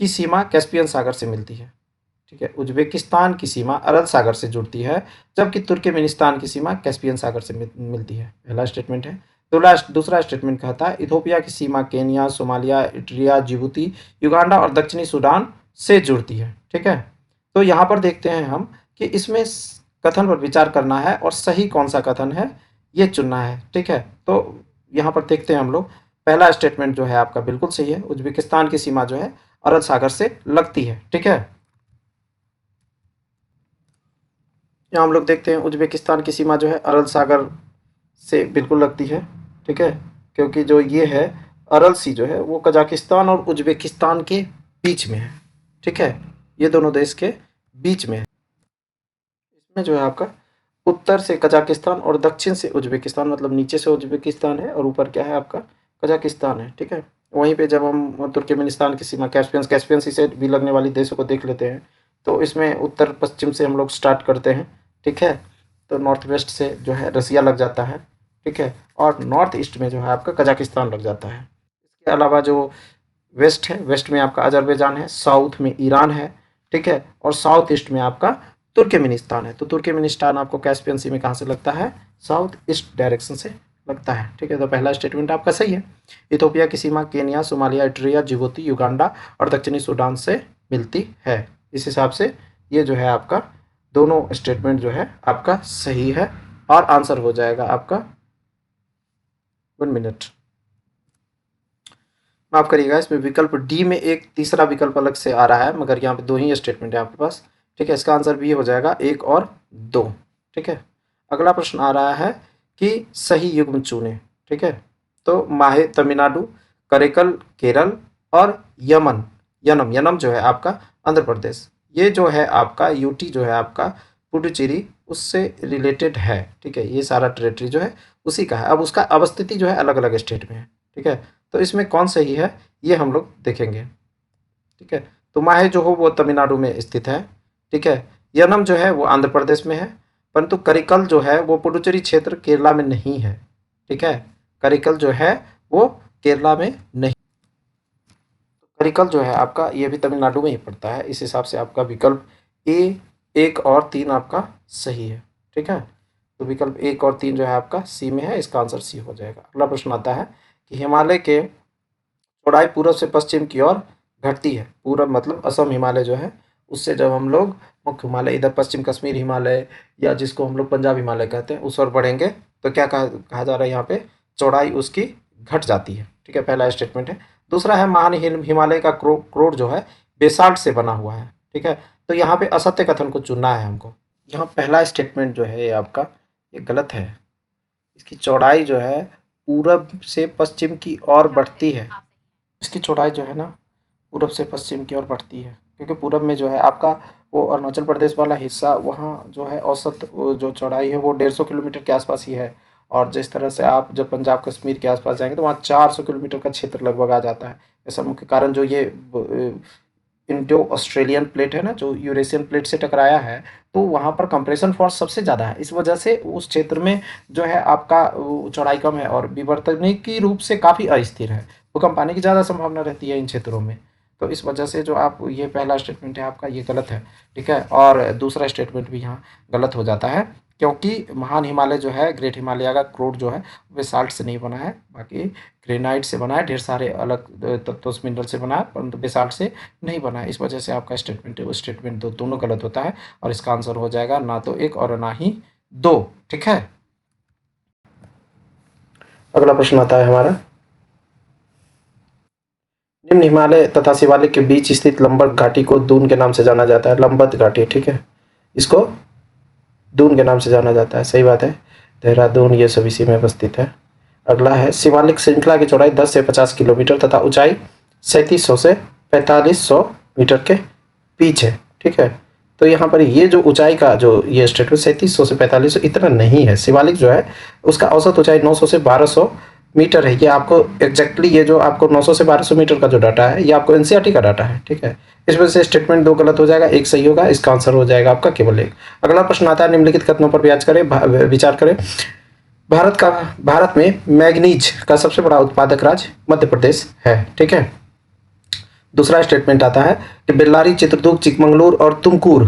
की सीमा कैस्पियन सागर से मिलती है। ठीक है, उज्बेकिस्तान की सीमा अरब सागर से जुड़ती है जबकि तुर्कमेनिस्तान की सीमा कैस्पियन सागर से मिलती है। पहला स्टेटमेंट है। दूसरा स्टेटमेंट कहता है, इथोपिया की सीमा केनिया, सोमालिया, इटरिया, जिबूती, युगांडा और दक्षिणी सूडान से जुड़ती है। ठीक है, तो यहाँ पर देखते हैं हम कि इसमें कथन पर विचार करना है और सही कौन सा कथन है ये चुनना है। ठीक है, तो यहाँ पर देखते हैं हम लोग, पहला स्टेटमेंट जो है आपका बिल्कुल सही है, उज्बेकिस्तान की सीमा जो है अरब सागर से लगती है। ठीक है, यहाँ हम लोग देखते हैं उज्बेकिस्तान की सीमा जो है अरल सागर से बिल्कुल लगती है। ठीक है, क्योंकि जो ये है अरल सी जो है वो कजाकिस्तान और उज्बेकिस्तान के बीच में है। ठीक है, ये दोनों देश के बीच में है। इसमें जो है आपका उत्तर से कजाकिस्तान और दक्षिण से उज्बेकिस्तान, मतलब नीचे से उज्बेकिस्तान है और ऊपर क्या है आपका कजाकिस्तान है। ठीक है, वहीं पे जब हम तुर्कमेनिस्तान की सीमा कैस्पियन सी से भी लगने वाली देशों को देख लेते हैं तो इसमें उत्तर पश्चिम से हम लोग स्टार्ट करते हैं। ठीक है, तो नॉर्थ वेस्ट से जो है रसिया लग जाता है। ठीक है, और नॉर्थ ईस्ट में जो है आपका कजाकिस्तान लग जाता है। इसके अलावा जो वेस्ट है, वेस्ट में आपका अजरबैजान है, साउथ में ईरान है। ठीक है, और साउथ ईस्ट में आपका तुर्कमेनिस्तान है। तो तुर्कमेनिस्तान आपको कैस्पियन सी में कहाँ से लगता है, साउथ ईस्ट डायरेक्शन से लगता है। ठीक है, तो पहला स्टेटमेंट आपका सही है। इथोपिया की सीमा केनिया, सोमालिया, इटरिया, जिबूती, युगांडा और दक्षिणी सूडान से मिलती है। इस हिसाब से ये जो है आपका दोनों स्टेटमेंट जो है आपका सही है और आंसर हो जाएगा आपका 1 मिनट। माफ करिएगा, इसमें विकल्प डी में एक तीसरा विकल्प अलग से आ रहा है मगर यहाँ पे दो ही स्टेटमेंट है आपके पास। ठीक है, इसका आंसर बी हो जाएगा 1 और 2। ठीक है, अगला प्रश्न आ रहा है कि सही युग्म चुने। ठीक है, तो माहे तमिलनाडु, करेकल केरल और यनम जो है आपका आंध्र प्रदेश, ये जो है आपका यूटी जो है आपका पुडुचेरी उससे रिलेटेड है। ठीक है, ये सारा टेरिटरी जो है उसी का है। अब उसका अवस्थिति जो है अलग अलग स्टेट में है। ठीक है, तो इसमें कौन सही है ये हम लोग देखेंगे। ठीक है, तो माहे जो हो वो तमिलनाडु में स्थित है। ठीक है, यनम जो है वो आंध्र प्रदेश में है, परंतु करिकल जो है वो पुडुचेरी क्षेत्र केरला में नहीं है। ठीक है, करिकल जो है वो केरला में नहीं, करिकल जो है आपका ये भी तमिलनाडु में ही पड़ता है। इस हिसाब से आपका विकल्प ए 1 और 3 आपका सही है। ठीक है, तो विकल्प 1 और 3 जो है आपका सी में है, इसका आंसर सी हो जाएगा। अगला प्रश्न आता है कि हिमालय के चौड़ाई पूर्व से पश्चिम की ओर घटती है। पूर्व मतलब असम हिमालय जो है उससे जब हम लोग मुख्य हिमालय इधर पश्चिम कश्मीर हिमालय या जिसको हम लोग पंजाब हिमालय कहते हैं उस ओर बढ़ेंगे तो क्या कहा जा रहा है यहाँ पे, चौड़ाई उसकी घट जाती है। ठीक है, पहला स्टेटमेंट है। दूसरा है महान हिमालय का क्रोड जो है बेसाल्ट से बना हुआ है। ठीक है, तो यहाँ पे असत्य कथन को चुनना है हमको। यहाँ पहला स्टेटमेंट जो है ये आपका ये गलत है। इसकी चौड़ाई जो है पूरब से पश्चिम की ओर बढ़ती है। इसकी चौड़ाई जो है ना पूरब से पश्चिम की ओर बढ़ती है क्योंकि पूरब में जो है आपका वो अरुणाचल प्रदेश वाला हिस्सा, वहाँ जो है औसत जो चौड़ाई है वो 150 किलोमीटर के आसपास ही है। और जिस तरह से आप जब पंजाब कश्मीर के आसपास जाएंगे तो वहाँ 400 किलोमीटर का क्षेत्र लगभग आ जाता है। ऐसा मुख्य कारण जो ये इंडो ऑस्ट्रेलियन प्लेट है ना, जो यूरेशियन प्लेट से टकराया है, तो वहाँ पर कंप्रेशन फोर्स सबसे ज़्यादा है। इस वजह से उस क्षेत्र में जो है आपका चौड़ाई कम है और विवर्तनिकी रूप से काफ़ी अस्थिर है। भूकंप आने की ज़्यादा संभावना रहती है इन क्षेत्रों में। तो इस वजह से जो आप ये पहला स्टेटमेंट है आपका ये गलत है, ठीक है। और दूसरा स्टेटमेंट भी यहाँ गलत हो जाता है, क्योंकि महान हिमालय जो है, ग्रेट हिमालय का क्रोड जो है बेसाल्ट से नहीं बना है, बाकी ग्रेनाइट से बना है, ढेर सारे अलग तत्वों मिनरल से बना है, परंतु बेसाल्ट से नहीं बना है। इस वजह से आपका स्टेटमेंट है वो स्टेटमेंट दोनों गलत होता है और इसका आंसर हो जाएगा ना तो एक और ना ही दो, ठीक है। अगला प्रश्न आता है हमारा, निम्न हिमालय तथा शिवालिक के बीच स्थित लंबत घाटी को दून के नाम से जाना जाता है। लंबत घाटी, ठीक है, इसको दून के नाम से जाना जाता है, सही बात है। देहरादून ये सब इसी में अवस्थित है। अगला है, शिवालिक श्रृंखला की चौड़ाई 10 से 50 किलोमीटर तथा ऊंचाई 3700 से 4500 मीटर के बीच है, ठीक है। तो यहाँ पर ये जो ऊंचाई का जो ये स्टेटमेंट 3700 से 4500 इतना नहीं है। शिवालिक जो है उसका औसत ऊंचाई 900 से 1200 मीटर है। ये आपको एग्जैक्टली ये जो आपको 900 से 1200 मीटर का जो डाटा है ये आपको एनसीईआरटी का डाटा है, ठीक है। इस वजह से स्टेटमेंट दो गलत हो जाएगा, एक सही होगा। इसका आंसर हो जाएगा आपका केवल एक। अगला प्रश्न आता है, निम्नलिखित कथनों पर विचार करें। भारत में मैग्नीज का सबसे बड़ा उत्पादक राज्य मध्य प्रदेश है, ठीक है। दूसरा स्टेटमेंट आता है कि बेल्लारी, चित्रदुर्ग, चिकमंगलूर और तुमकुर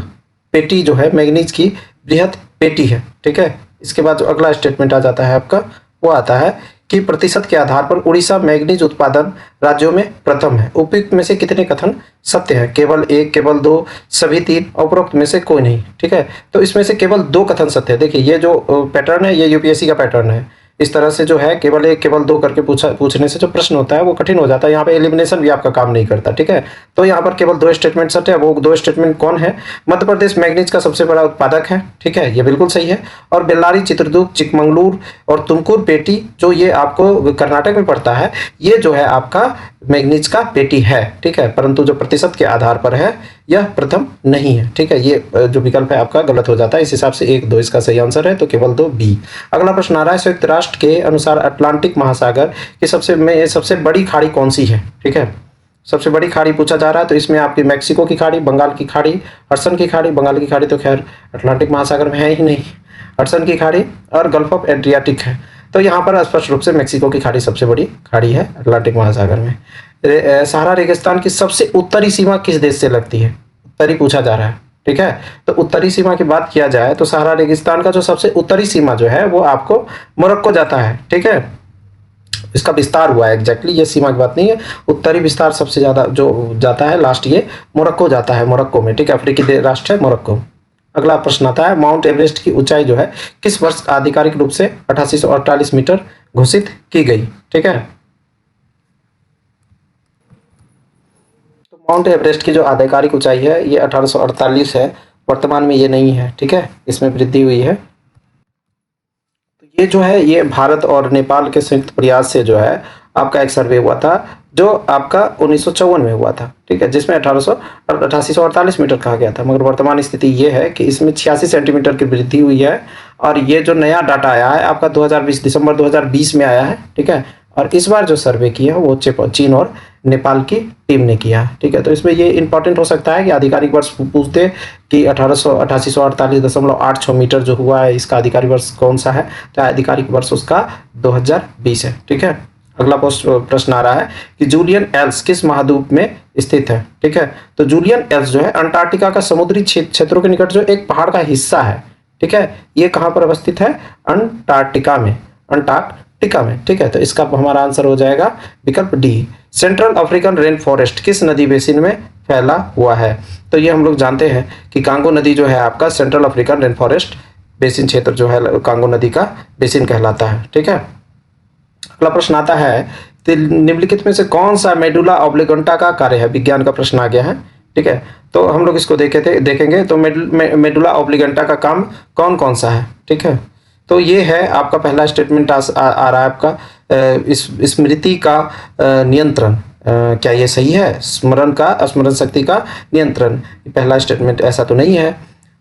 पेटी जो है मैग्नीज की बृहद पेटी है, ठीक है। इसके बाद जो अगला स्टेटमेंट आ जाता है आपका, वो आता है कि प्रतिशत के आधार पर उड़ीसा मैग्नीज उत्पादन राज्यों में प्रथम है। उपयुक्त में से कितने कथन सत्य है? केवल एक, केवल दो, सभी तीन, उपरोक्त में से कोई नहीं, ठीक है। तो इसमें से केवल दो कथन सत्य है। देखिए ये जो पैटर्न है ये यूपीएससी का पैटर्न है। इस तरह से जो है केवल एक, केवल दो करके पूछने से जो प्रश्न होता है वो कठिन हो जाता है। यहाँ पे एलिमिनेशन भी आपका काम नहीं करता, ठीक है। तो यहाँ पर केवल दो स्टेटमेंट सत्य है। वो दो स्टेटमेंट कौन है? मध्य प्रदेश मैग्नीज का सबसे बड़ा उत्पादक है, ठीक है, ये बिल्कुल सही है। और बेल्लारी, चित्रदुर्ग, चिकमंगलूर और तुमकुर पेटी जो ये आपको कर्नाटक में पड़ता है, ये जो है आपका मैग्नीज का पेटी है, ठीक है। परंतु जो प्रतिशत के आधार पर है यह प्रथम नहीं है, ठीक है। ये जो विकल्प है आपका गलत हो जाता है। इस हिसाब से एक दो इसका सही आंसर है, तो केवल दो बी। अगला प्रश्न आ रहा है, संयुक्त राष्ट्र के अनुसार अटलांटिक महासागर की सबसे बड़ी खाड़ी कौन सी है, ठीक है। सबसे बड़ी खाड़ी पूछा जा रहा है, तो इसमें आपकी मैक्सिको की खाड़ी, बंगाल की खाड़ी, हडसन की खाड़ी। बंगाल की खाड़ी तो खैर अटलांटिक महासागर में है ही नहीं। हडसन की खाड़ी और गल्फ ऑफ एड्रियाटिक है। तो यहाँ पर स्पष्ट रूप से मैक्सिको की खाड़ी सबसे बड़ी खाड़ी है अटलांटिक महासागर में। सहारा रेगिस्तान की सबसे उत्तरी सीमा किस देश से लगती है? उत्तरी पूछा जा रहा है, ठीक है। तो उत्तरी सीमा की बात किया जाए तो सहारा रेगिस्तान का जो सबसे उत्तरी सीमा जो है वो आपको मोरक्को जाता है, ठीक है। इसका विस्तार हुआ है, एग्जैक्टली ये सीमा की बात नहीं है। उत्तरी विस्तार सबसे ज्यादा जो जाता है लास्ट ये मोरक्को जाता है, मोरक्को में, ठीक है। अफ्रीकी राष्ट्र है मोरक्को। अगला प्रश्न आता है, माउंट एवरेस्ट की ऊंचाई जो है किस वर्ष आधिकारिक रूप से 8848 मीटर घोषित की गई, ठीक है। तो माउंट एवरेस्ट की जो आधिकारिक ऊंचाई है ये 1848 है। वर्तमान में ये नहीं है, ठीक है, इसमें वृद्धि हुई है। तो ये जो है ये भारत और नेपाल के संयुक्त प्रयास से जो है आपका एक सर्वे हुआ था जो आपका 1954 में हुआ था, ठीक है, जिसमें 8848 मीटर कहा गया था। मगर वर्तमान स्थिति ये है कि इसमें 86 सेंटीमीटर की वृद्धि हुई है। और ये जो नया डाटा आया है आपका 2020 दिसंबर 2020 में आया है, ठीक है। और इस बार जो सर्वे किया है वो चीन और नेपाल की टीम ने किया है, ठीक है। तो इसमें ये इंपॉर्टेंट हो सकता है कि आधिकारिक वर्ष पूछते कि 8848.86 मीटर जो हुआ है इसका आधिकारिक वर्ष कौन सा है, तो आधिकारिक वर्ष उसका 2020 है, ठीक है। अगला प्रश्न आ रहा है कि जूलियन एल्स किस महाद्वीप में स्थित है, ठीक है। तो जूलियन एल्स जो है अंटार्कटिका का समुद्री क्षेत्रों के निकट जो एक पहाड़ का हिस्सा है, ठीक है। ये कहाँ पर अवस्थित है? अंटार्कटिका में, अंटार्कटिका में, ठीक है। तो इसका हमारा आंसर हो जाएगा विकल्प D. Central African rain forest किस नदी बेसिन में फैला हुआ है? तो ये हम लोग जानते हैं कि कांगो नदी जो है आपका central African rain forest basin क्षेत्र जो है कांगो नदी का बेसिन कहलाता है, ठीक है। अगला प्रश्न आता है, निम्नलिखित में से कौन सा मेडुला ऑब्लिगेंटा का कार्य है? विज्ञान का प्रश्न आ गया है, ठीक है। तो हम लोग इसको देखेंगे तो मेडुला ऑब्लिगेंटा का काम कौन कौन सा है, ठीक है। तो ये है आपका पहला स्टेटमेंट आ रहा है आपका स्मृति का नियंत्रण। क्या ये सही है? स्मरण शक्ति का नियंत्रण, पहला स्टेटमेंट ऐसा तो नहीं है।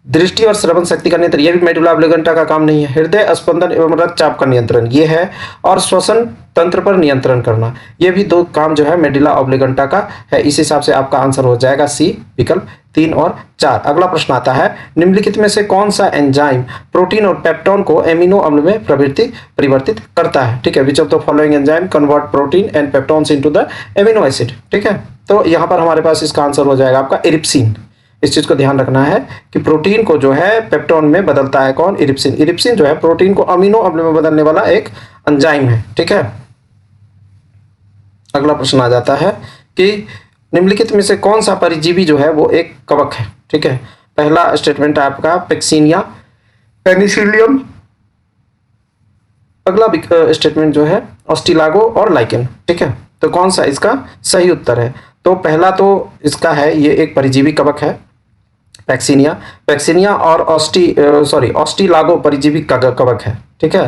दृष्टि और श्रवण शक्ति का नियंत्रण, ये भी मेडुला ऑब्लिगेंटा का काम नहीं है। हृदय स्पंदन एवं रक्तचाप का नियंत्रण ये है, और श्वसन तंत्र पर नियंत्रण करना, ये भी दो काम जो है मेडुला ऑब्लिगेंटा का है। इस हिसाब से आपका आंसर हो जाएगा सी, विकल्प 3 और 4। अगला प्रश्न आता है, निम्नलिखित में से कौन सा एंजाइम प्रोटीन और पेप्टोन को एमिनो अम्ल में परिवर्तित करता है? ठीक है, which of the following enzyme convert protein and peptones into the amino acid? ठीक है, तो यहाँ पर हमारे पास इसका आंसर हो जाएगा आपका इरिप्सिन। इस चीज को ध्यान रखना है कि प्रोटीन को जो है पेप्टोन में बदलता है कौन? इरिप्सिन। इरिप्सिन जो है प्रोटीन को अमीनो अम्ल में बदलने वाला एक एंजाइम है। ठीक है, अगला प्रश्न आ जाता है कि निम्नलिखित में से कौन सा परजीवी जो है वो एक कवक है? ठीक है, पहला स्टेटमेंट है आपका पेक्सिनिया, पेनिसिलियम। अगला स्टेटमेंट जो है ऑस्टिलागो और लाइकेन। ठीक है, तो कौन सा इसका सही उत्तर है? तो पहला तो इसका है, ये एक परजीवी कवक है पैक्सिनिया। पैक्सिनिया और ऑस्टिलागो परजीवी कवक है। ठीक है,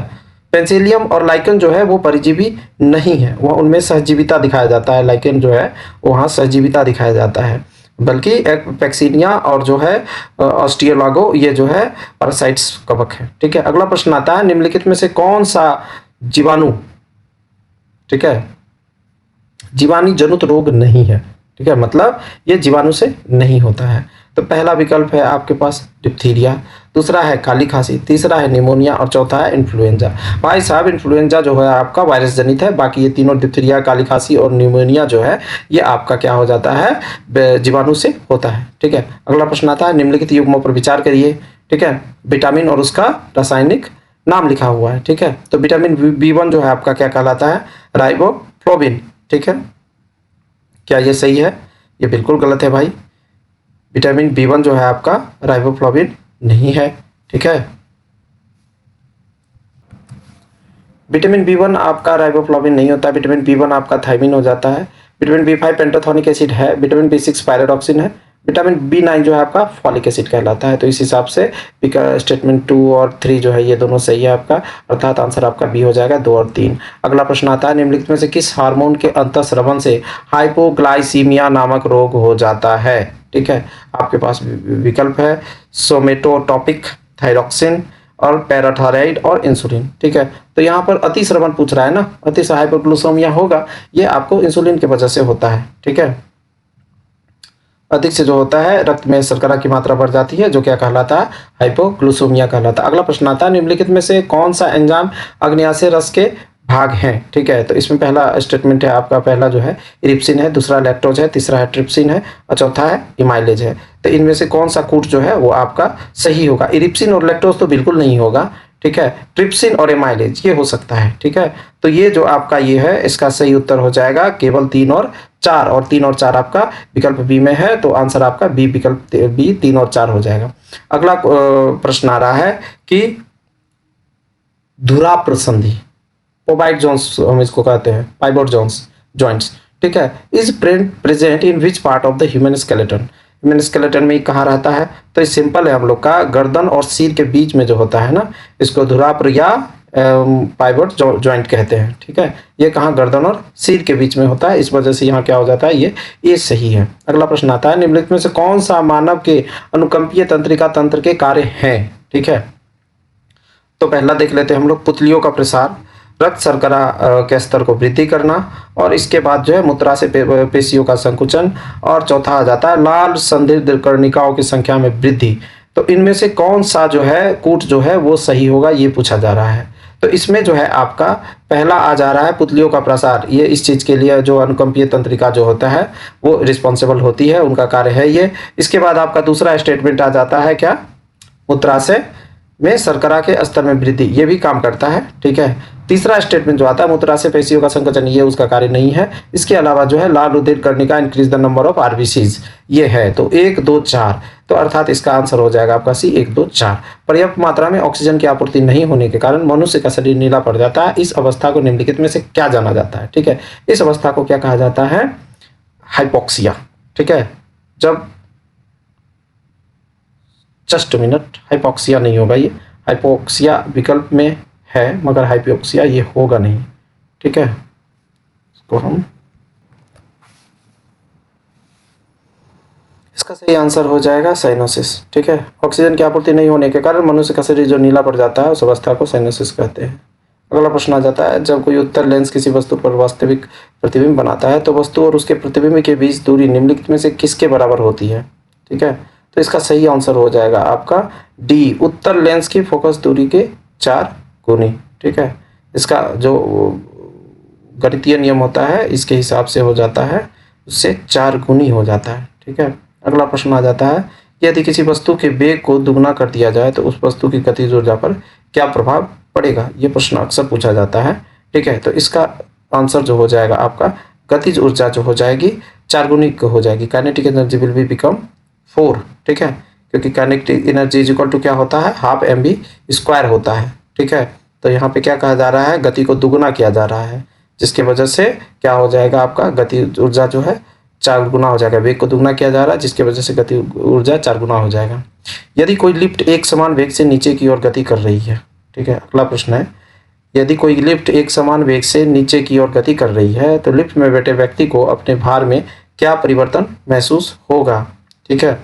पेंसिलियम और लाइकन जो है वो परजीवी नहीं है, वह उनमें सहजीविता दिखाया जाता है। लाइकन जो है वहाँ सहजीविता दिखाया जाता है, बल्कि पैक्सिनिया और जो है ऑस्टियोलागो ये जो है पैरासाइट्स कवक है। ठीक है, अगला प्रश्न आता है, निम्नलिखित में से कौन सा जीवाणु, ठीक है, जीवाणु जनित रोग नहीं है? ठीक है, मतलब ये जीवाणु से नहीं होता है। तो पहला विकल्प है आपके पास डिप्थीरिया, दूसरा है काली खांसी, तीसरा है निमोनिया और चौथा है इन्फ्लुएंजा। भाई साहब, इन्फ्लुएंजा जो है आपका वायरस जनित है, बाकी ये तीनों डिप्थीरिया, काली खांसी और निमोनिया जो है ये आपका क्या हो जाता है? जीवाणु से होता है। ठीक है, अगला प्रश्न आता है, निम्नलिखित युग्मों पर विचार करिए। ठीक है, विटामिन और उसका रासायनिक नाम लिखा हुआ है। ठीक है, तो विटामिन B1 जो है आपका क्या कहलाता है? राइबोफ्लोविन। ठीक है, क्या ये सही है? ये बिल्कुल गलत है भाई। विटामिन B1 जो है आपका राइबोफ्लोविन नहीं है। ठीक है, विटामिन B1 आपका राइबोफ्लोविन नहीं होता है। विटामिन B1 आपका थायमिन हो जाता है। विटामिन B5 पेंटोथेनिक एसिड है। विटामिन B6 पायरोडॉक्सिन है। विटामिन B9 जो है आपका फॉलिक एसिड कहलाता है। तो इस हिसाब से स्टेटमेंट 2 और 3 जो है ये दोनों सही है आपका, अर्थात आंसर आपका बी हो जाएगा 2 और 3। अगला प्रश्न आता है, निम्नलिखित में से किस हार्मोन के अंतःस्रवण से हाइपोग्लाइसीमिया नामक रोग हो जाता है? ठीक है, आपके पास विकल्प है सोमेटोटॉपिक, थायरॉक्सिन और पैराथायराइड और इंसुलिन। ठीक है, तो यहाँ पर अतिस्रवण पूछ रहा है ना, अतिश हाइपोग्लूसेमिया होगा, ये आपको इंसुलिन की वजह से होता है। ठीक है, अधिक से जो होता है रक्त में शर्करा की मात्रा बढ़ जाती है, जो क्या कहलाता है? हाइपोग्लूसेमिया कहलाता है। अगला प्रश्न आता है, निम्नलिखित में से कौन सा एंजाइम अग्न्याशय रस के भाग हैं? ठीक है, तो इसमें पहला स्टेटमेंट है आपका, पहला जो है इरिप्सिन है, दूसरा लैक्टोज है, तीसरा है ट्रिप्सिन है और चौथा है इमाइलेज है। तो इनमें से कौन सा कूट जो है वो आपका सही होगा? इरिप्सिन और लैक्टोज तो बिल्कुल नहीं होगा। ठीक है, ट्रिप्सिन और एमाइलेज ये हो सकता है। ठीक है, तो ये जो आपका ये है इसका सही उत्तर हो जाएगा केवल 3 और 4, और 3 और 4 आपका विकल्प बी में है, तो आंसर आपका बी, विकल्प बी 3 और 4 हो जाएगा। अगला प्रश्न आ रहा है कि धुरा प्रसंधि, पोबाइट जोन्स हम इसको कहते हैं, पाइवोट जोन्स जॉइंट्स। ठीक है, is present in which part of the human skeleton? Human skeleton में कहाँ रहता है? तो ये सिंपल है हम लोग का, गर्दन और सिर के बीच में जो होता है ना, इसको धुराप्र या पाइवोट जॉइंट कहते हैं। ठीक है, ये कहाँ? गर्दन और सिर के बीच में होता है, इस वजह से यहाँ क्या हो जाता है? ये सही है। अगला प्रश्न आता है, निम्नलिखित में से कौन सा मानव के अनुकंपीय तंत्रिका तंत्र के कार्य हैं? ठीक है, तो पहला देख लेते हैं हम लोग, पुतलियों का प्रसार, रक्त शर्करा के स्तर को वृद्धि करना, और इसके बाद जो है मूत्राशय पेशियों का संकुचन, और चौथा आ जाता है लाल संदिग्ध कर्णिकाओं की संख्या में वृद्धि। तो इनमें से कौन सा जो है कूट जो है वो सही होगा, ये पूछा जा रहा है। तो इसमें जो है आपका पहला आ जा रहा है पुतलियों का प्रसार, ये इस चीज के लिए जो अनुकंपीय तंत्रिका जो होता है वो रिस्पॉन्सिबल होती है, उनका कार्य है ये। इसके बाद आपका दूसरा स्टेटमेंट आ जाता है क्या? मूत्राशय में शर्करा के स्तर में वृद्धि, ये भी काम करता है। ठीक है, तीसरा स्टेटमेंट जो आता है मूत्राशय पेशियों का संकोचन, ये उसका कार्य नहीं है। इसके अलावा जो है लाल रुधिर कर्णिका increase the number of RBCs, ये है। तो 1 2 4, तो अर्थात इसका आंसर हो जाएगा आपका सी 1 2 4। पर्याप्त मात्रा में ऑक्सीजन की आपूर्ति नहीं होने के कारण मनुष्य का शरीर नीला पड़ जाता है। इस अवस्था को निम्नलिखित में से क्या जाना जाता है? ठीक है, इस अवस्था को क्या कहा जाता है? हाइपोक्सिया। ठीक है, जब जस्ट मिनट, हाइपोक्सिया नहीं होगा, ये हाइपोक्सिया विकल्प में है मगर हाइपोक्सिया ये होगा नहीं। ठीक है, इसको हम इसका सही आंसर हो जाएगा साइनोसिस। ठीक है, ऑक्सीजन की आपूर्ति नहीं होने के कारण मनुष्य का शरीर जो नीला पड़ जाता है उस अवस्था को साइनोसिस कहते हैं। अगला प्रश्न आ जाता है, जब कोई उत्तर लेंस किसी वस्तु पर वास्तविक प्रतिबिंब बनाता है तो वस्तु और उसके प्रतिबिंब के बीच दूरी निम्नलिखित में से किसके बराबर होती है? ठीक है, तो इसका सही आंसर हो जाएगा आपका डी, उत्तर लेंस की फोकस दूरी के 4 गुनी। ठीक है, इसका जो गणितीय नियम होता है इसके हिसाब से हो जाता है, उससे 4 गुनी हो जाता है। ठीक है, अगला प्रश्न आ जाता है, यदि किसी वस्तु के वेग को दुगना कर दिया जाए तो उस वस्तु की गतिज ऊर्जा पर क्या प्रभाव पड़ेगा? ये प्रश्न अक्सर पूछा जाता है। ठीक है, तो इसका आंसर जो हो जाएगा आपका गतिज ऊर्जा जो हो जाएगी 4 गुनी हो जाएगी। Kinetic energy will be become 4। ठीक है, क्योंकि kinetic energy is equal to क्या होता है, हाफ mv² होता है। ठीक है, तो यहाँ पे क्या कहा जा रहा है, गति को दुगुना किया जा रहा है, जिसकी वजह से क्या हो जाएगा आपका गति ऊर्जा जो है 4 गुना हो जाएगा। वेग को दुगना किया जा रहा है जिसकी वजह से गति ऊर्जा 4 गुना हो जाएगा। यदि कोई लिफ्ट एक समान वेग से नीचे की ओर गति कर रही है। ठीक है, अगला प्रश्न है, यदि कोई लिफ्ट एक समान वेग से नीचे की ओर गति कर रही है तो लिफ्ट में बैठे व्यक्ति को अपने भार में क्या परिवर्तन महसूस होगा? ठीक है,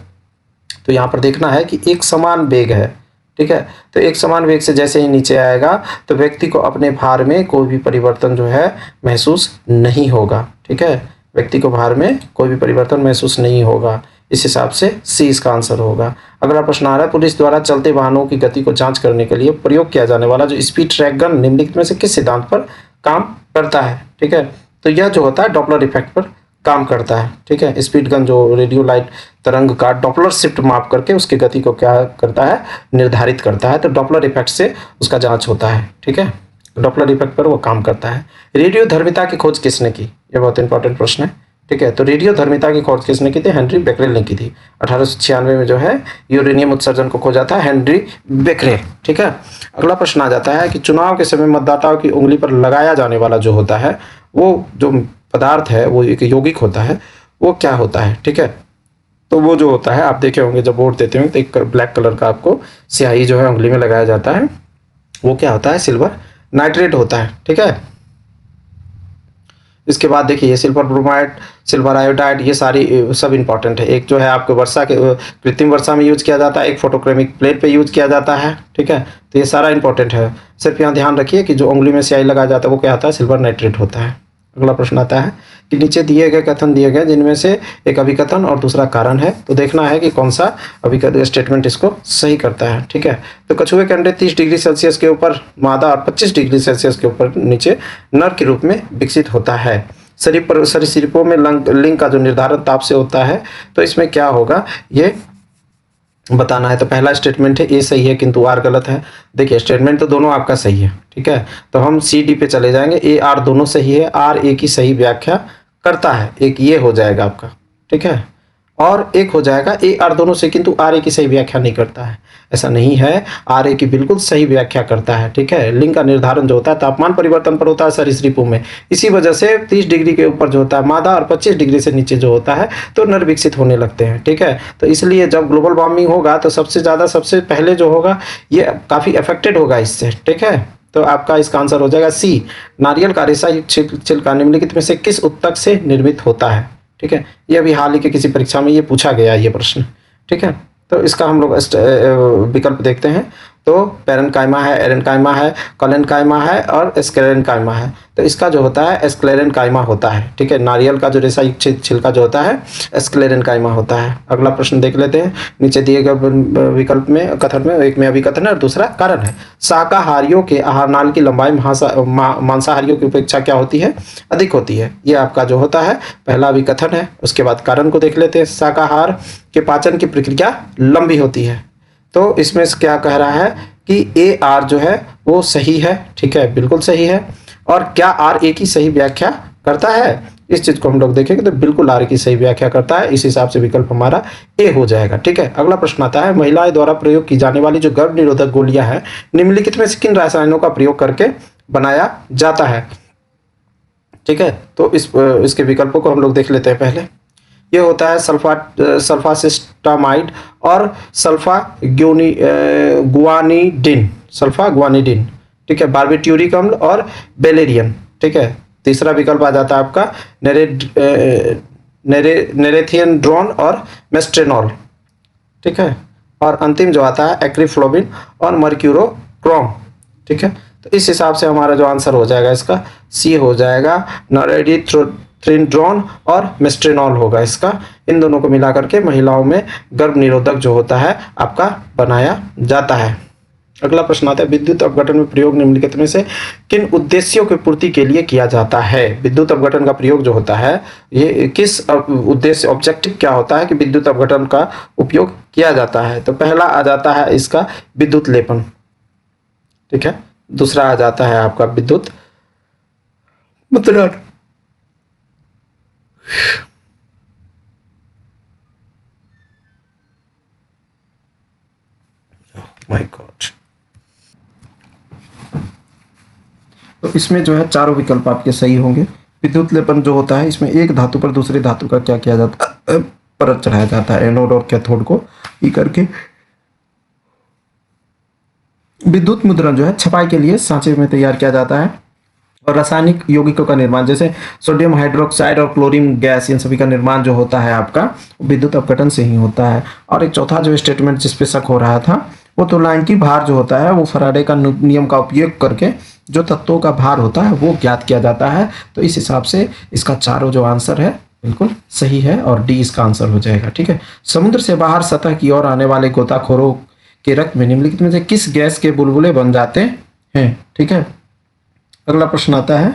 तो यहाँ पर देखना है कि एक समान वेग है। ठीक है, तो एक समान वेग से जैसे ही नीचे आएगा तो व्यक्ति को अपने भार में कोई भी परिवर्तन जो है महसूस नहीं होगा। ठीक है, व्यक्ति को भार में कोई भी परिवर्तन महसूस नहीं होगा। इस हिसाब से सी इसका आंसर होगा। अगला प्रश्न आ रहा है, पुलिस द्वारा चलते वाहनों की गति को जांच करने के लिए प्रयोग किया जाने वाला जो स्पीड ट्रैक गन निम्नलिखित में से किस सिद्धांत पर काम करता है? ठीक है, तो यह जो होता है डॉपलर इफेक्ट पर काम करता है। ठीक है, स्पीड गन जो रेडियो लाइट तरंग का डॉपलर शिफ्ट माप करके उसकी गति को क्या करता है, निर्धारित करता है। तो डॉपलर इफेक्ट से उसका जांच होता है। ठीक है, डॉपलर इफेक्ट पर वो काम करता है। रेडियो धर्मिता की खोज किसने की? ये बहुत इंपॉर्टेंट प्रश्न है। ठीक है, तो रेडियो धर्मिता की खोज किसने की थी? हेनरी बेकरेल ने की थी। 1896 में जो है यूरेनियम उत्सर्जन को खोजा था हेनरी बेकरेल। ठीक है, अगला प्रश्न आ जाता है कि चुनाव के समय मतदाताओं की उंगली पर लगाया जाने वाला जो होता है वो जो पदार्थ है वो एक यौगिक होता है, वो क्या होता है? ठीक है, तो वो जो होता है आप देखे होंगे जब वोट देते होंगे तो एक ब्लैक कलर का आपको स्याही जो है उंगली में लगाया जाता है, वो क्या होता है? सिल्वर नाइट्रेट होता है। ठीक है, इसके बाद देखिए सिल्वर ब्रोमाइड, सिल्वर आयोडाइड, ये सारी सब इंपॉर्टेंट है। एक जो है आपको वर्षा के कृत्रिम वर्षा में यूज किया जाता है, एक फोटोक्रोमिक प्लेट पे यूज किया जाता है। ठीक है, तो ये सारा इंपॉर्टेंट है। सिर्फ यहाँ ध्यान रखिए कि जो उंगली में स्याही लगाया जाता है वो क्या होता है? सिल्वर नाइट्रेट होता है। अगला प्रश्न आता है कि नीचे दिए गए कथन दिए गए जिनमें से एक अभिकथन और दूसरा कारण है, तो देखना है कि कौन सा अभिकथन स्टेटमेंट इसको सही करता है। ठीक है, तो कछुए के अंडे 30 डिग्री सेल्सियस के ऊपर मादा और 25 डिग्री सेल्सियस के ऊपर नीचे नर के रूप में विकसित होता है। सरीसृपों में लिंग का जो निर्धारण ताप से होता है, तो इसमें क्या होगा ये बताना है। तो पहला स्टेटमेंट है ए सही है किंतु आर गलत है। देखिए स्टेटमेंट तो दोनों आपका सही है। ठीक है, तो हम सी डी पे चले जाएंगे। ए आर दोनों सही है, आर ए की सही व्याख्या करता है, एक ये हो जाएगा आपका। ठीक है, और एक हो जाएगा ए आर दोनों से किंतु आर ए की सही व्याख्या नहीं करता है। ऐसा नहीं है, आर ए की बिल्कुल सही व्याख्या करता है। ठीक है, लिंग का निर्धारण जो होता है तापमान परिवर्तन पर होता है सरीसृपों में, इसी वजह से 30 डिग्री के ऊपर जो होता है मादा और 25 डिग्री से नीचे जो होता है तो नर विकसित होने लगते हैं। ठीक है, तो इसलिए जब ग्लोबल वार्मिंग होगा तो सबसे ज़्यादा सबसे पहले जो होगा ये काफ़ी अफेक्टेड होगा इससे। ठीक है, तो आपका इसका आंसर हो जाएगा सी, नारियल का रेशा युक्त छिलका निम्नलिखित में से किस उत्तक से निर्मित होता है? ठीक है, ये अभी हाल ही के किसी परीक्षा में ये पूछा गया ये प्रश्न। ठीक है, तो इसका हम लोग विकल्प देखते हैं। तो पैरेन्काइमा है, एरेन्काइमा है, कॉलेन्काइमा है और स्क्लेरेन्काइमा है। तो इसका जो होता है स्क्लेरेन्काइमा होता है। ठीक है, नारियल का जो रेशा युक्त छिलका जो होता है स्क्लेरेन्काइमा होता है। अगला प्रश्न देख लेते हैं। नीचे दिए गए विकल्प में कथन में एक में अभिकथन है और दूसरा कारण है। शाकाहारियों के आहार नाल की लंबाई मांसाहारियों की अपेक्षा क्या होती है? अधिक होती है। ये आपका जो होता है पहला अभिकथन है। उसके बाद कारण को देख लेते हैं। शाकाहार के पाचन की प्रक्रिया लंबी होती है। तो इसमें क्या कह रहा है कि ए आर जो है वो सही है। ठीक है, बिल्कुल सही है। और क्या आर ए की सही व्याख्या करता है? इस चीज को हम लोग देखेंगे तो बिल्कुल आर की सही व्याख्या करता है। इस हिसाब से विकल्प हमारा ए हो जाएगा। ठीक है, अगला प्रश्न आता है, महिलाएं द्वारा प्रयोग की जाने वाली जो गर्भ निरोधक गोलियां हैं निम्नलिखित में से किन रसायनों का प्रयोग करके बनाया जाता है? ठीक है, तो इसके विकल्पों को हम लोग देख लेते हैं। पहले ये होता है सल्फासिस्टामाइड और गुआनिडीन। ठीक है, बार्बिट्यूरिक अम्ल और बेलेरियन। ठीक है, तीसरा विकल्प आ जाता है आपका नेरेथियनड्रोन और मेस्ट्रेनॉल, ठीक है। और अंतिम जो आता है एक्रिफ्लोबिन और मर्क्यूरोक्रोम, ठीक है। तो इस हिसाब से हमारा जो आंसर हो जाएगा इसका सी हो जाएगा, नॉरेडिथ्रिनड्रोन और मेस्ट्रेनॉल होगा इसका। इन दोनों को मिला करके महिलाओं में गर्भ निरोधक जो होता है आपका बनाया जाता है। अगला प्रश्न आता है, विद्युत अपघटन में प्रयोग निम्नलिखित में से किन उद्देश्यों की पूर्ति के लिए किया जाता है। विद्युत अपघटन का प्रयोग जो होता है ये किस उद्देश्य, ऑब्जेक्टिव क्या होता है कि विद्युत अपघटन का उपयोग किया जाता है। तो पहला आ जाता है इसका विद्युत लेपन, ठीक है। दूसरा आ जाता है आपका विद्युत मुद्रण, माय गॉड। तो इसमें जो है चारों विकल्प आपके सही होंगे। विद्युत लेपन जो होता है इसमें एक धातु पर दूसरी धातु का क्या किया जाता है, परत चढ़ाया जाता है, एनोड और कैथोड को ई करके। विद्युत मुद्रण जो है छपाई के लिए सांचे में तैयार किया जाता है। और रासायनिक यौगिकों का निर्माण जैसे सोडियम हाइड्रोक्साइड और क्लोरीन गैस, इन सभी का निर्माण जो होता है आपका विद्युत अपघटन से ही होता है। और एक चौथा जो स्टेटमेंट जिस पे शक हो रहा था वो तुल्यकालिक भार जो होता है वो फैराडे का नियम का उपयोग करके जो तत्वों का भार होता है वो ज्ञात किया जाता है। तो इस हिसाब से इसका चारों जो आंसर है बिल्कुल सही है और डी इसका आंसर हो जाएगा, ठीक है। समुद्र से बाहर सतह की ओर आने वाले गोताखोरों के रक्त में निम्नलिखित में से किस गैस के बुलबुले बन जाते हैं, ठीक है। अगला प्रश्न आता है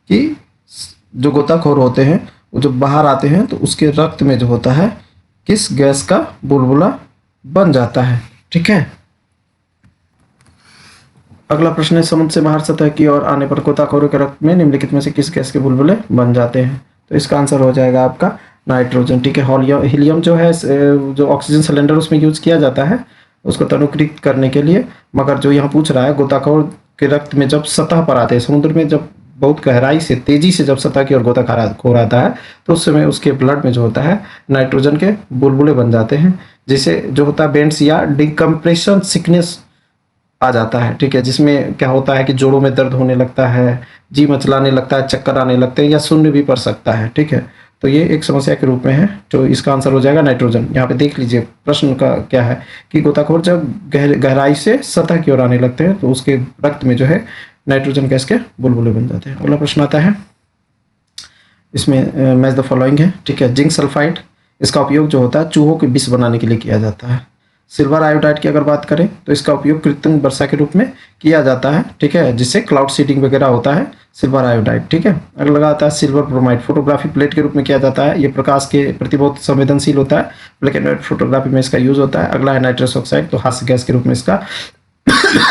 कि जो गोताखोर होते हैं वो जब बाहर आते हैं तो उसके रक्त में जो होता है किस गैस का बुलबुला बन जाता है, ठीक है। अगला प्रश्न है, समुद्र से बाहर सतह की ओर आने पर गोताखोरों के रक्त में निम्नलिखित में से किस गैस के बुलबुले बन जाते हैं। तो इसका आंसर हो जाएगा आपका नाइट्रोजन, ठीक है। हीलियम जो है जो ऑक्सीजन सिलेंडर उसमें यूज किया जाता है उसको तनुकृत करने के लिए। मगर जो यहाँ पूछ रहा है गोताखोर के रक्त में जब सतह पर आते हैं, समुद्र में जब बहुत गहराई से तेजी से जब सतह की ओर गोताखोर आता है तो उस समय उसके ब्लड में जो होता है नाइट्रोजन के बुलबुले बन जाते हैं, जिसे जो होता है बेंड्स या डिकम्प्रेशन सिकनेस आ जाता है, ठीक है। जिसमें क्या होता है कि जोड़ों में दर्द होने लगता है, जी मचलाने लगता है, चक्कर आने लगते हैं या शून्य भी पड़ सकता है, ठीक है। तो ये एक समस्या के रूप में है, तो इसका आंसर हो जाएगा नाइट्रोजन। यहाँ पे देख लीजिए प्रश्न का क्या है कि गोताखोर जब गहराई से सतह की ओर आने लगते हैं तो उसके रक्त में जो है नाइट्रोजन गैस के बुलबुले बन जाते हैं। अगला प्रश्न आता है, इसमें मैच द फॉलोइंग है, ठीक है। जिंक सल्फाइड, इसका उपयोग जो होता है चूहों के विष बनाने के लिए किया जाता है। सिल्वर आयोडाइड की अगर बात करें तो इसका उपयोग कृत्रिम वर्षा के रूप में किया जाता है, ठीक है, जिससे क्लाउड सीडिंग वगैरह होता है सिल्वर आयोडाइड, ठीक है। अगला आता है सिल्वर ब्रोमाइड, फोटोग्राफी प्लेट के रूप में किया जाता है। ये प्रकाश के प्रति बहुत संवेदनशील होता है, ब्लैक एंड व्हाइट फोटोग्राफी में इसका यूज होता है। अगला है नाइट्रस ऑक्साइड, तो हास्य गैस के रूप में इसका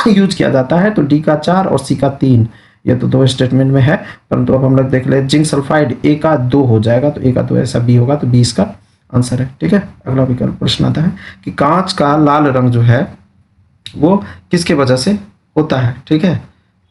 यूज किया जाता है। तो डी का 4 और सी का 3, ये तो 2 स्टेटमेंट में है, परंतु अब हम लोग देख ले जिंक सल्फाइड ए का 2 हो जाएगा, तो ए का 2 ऐसा बी होगा, तो बी इसका आंसर है, ठीक है। अगला विकल्प प्रश्न आता है कि कांच का लाल रंग जो है वो किसके वजह से होता है, ठीक है।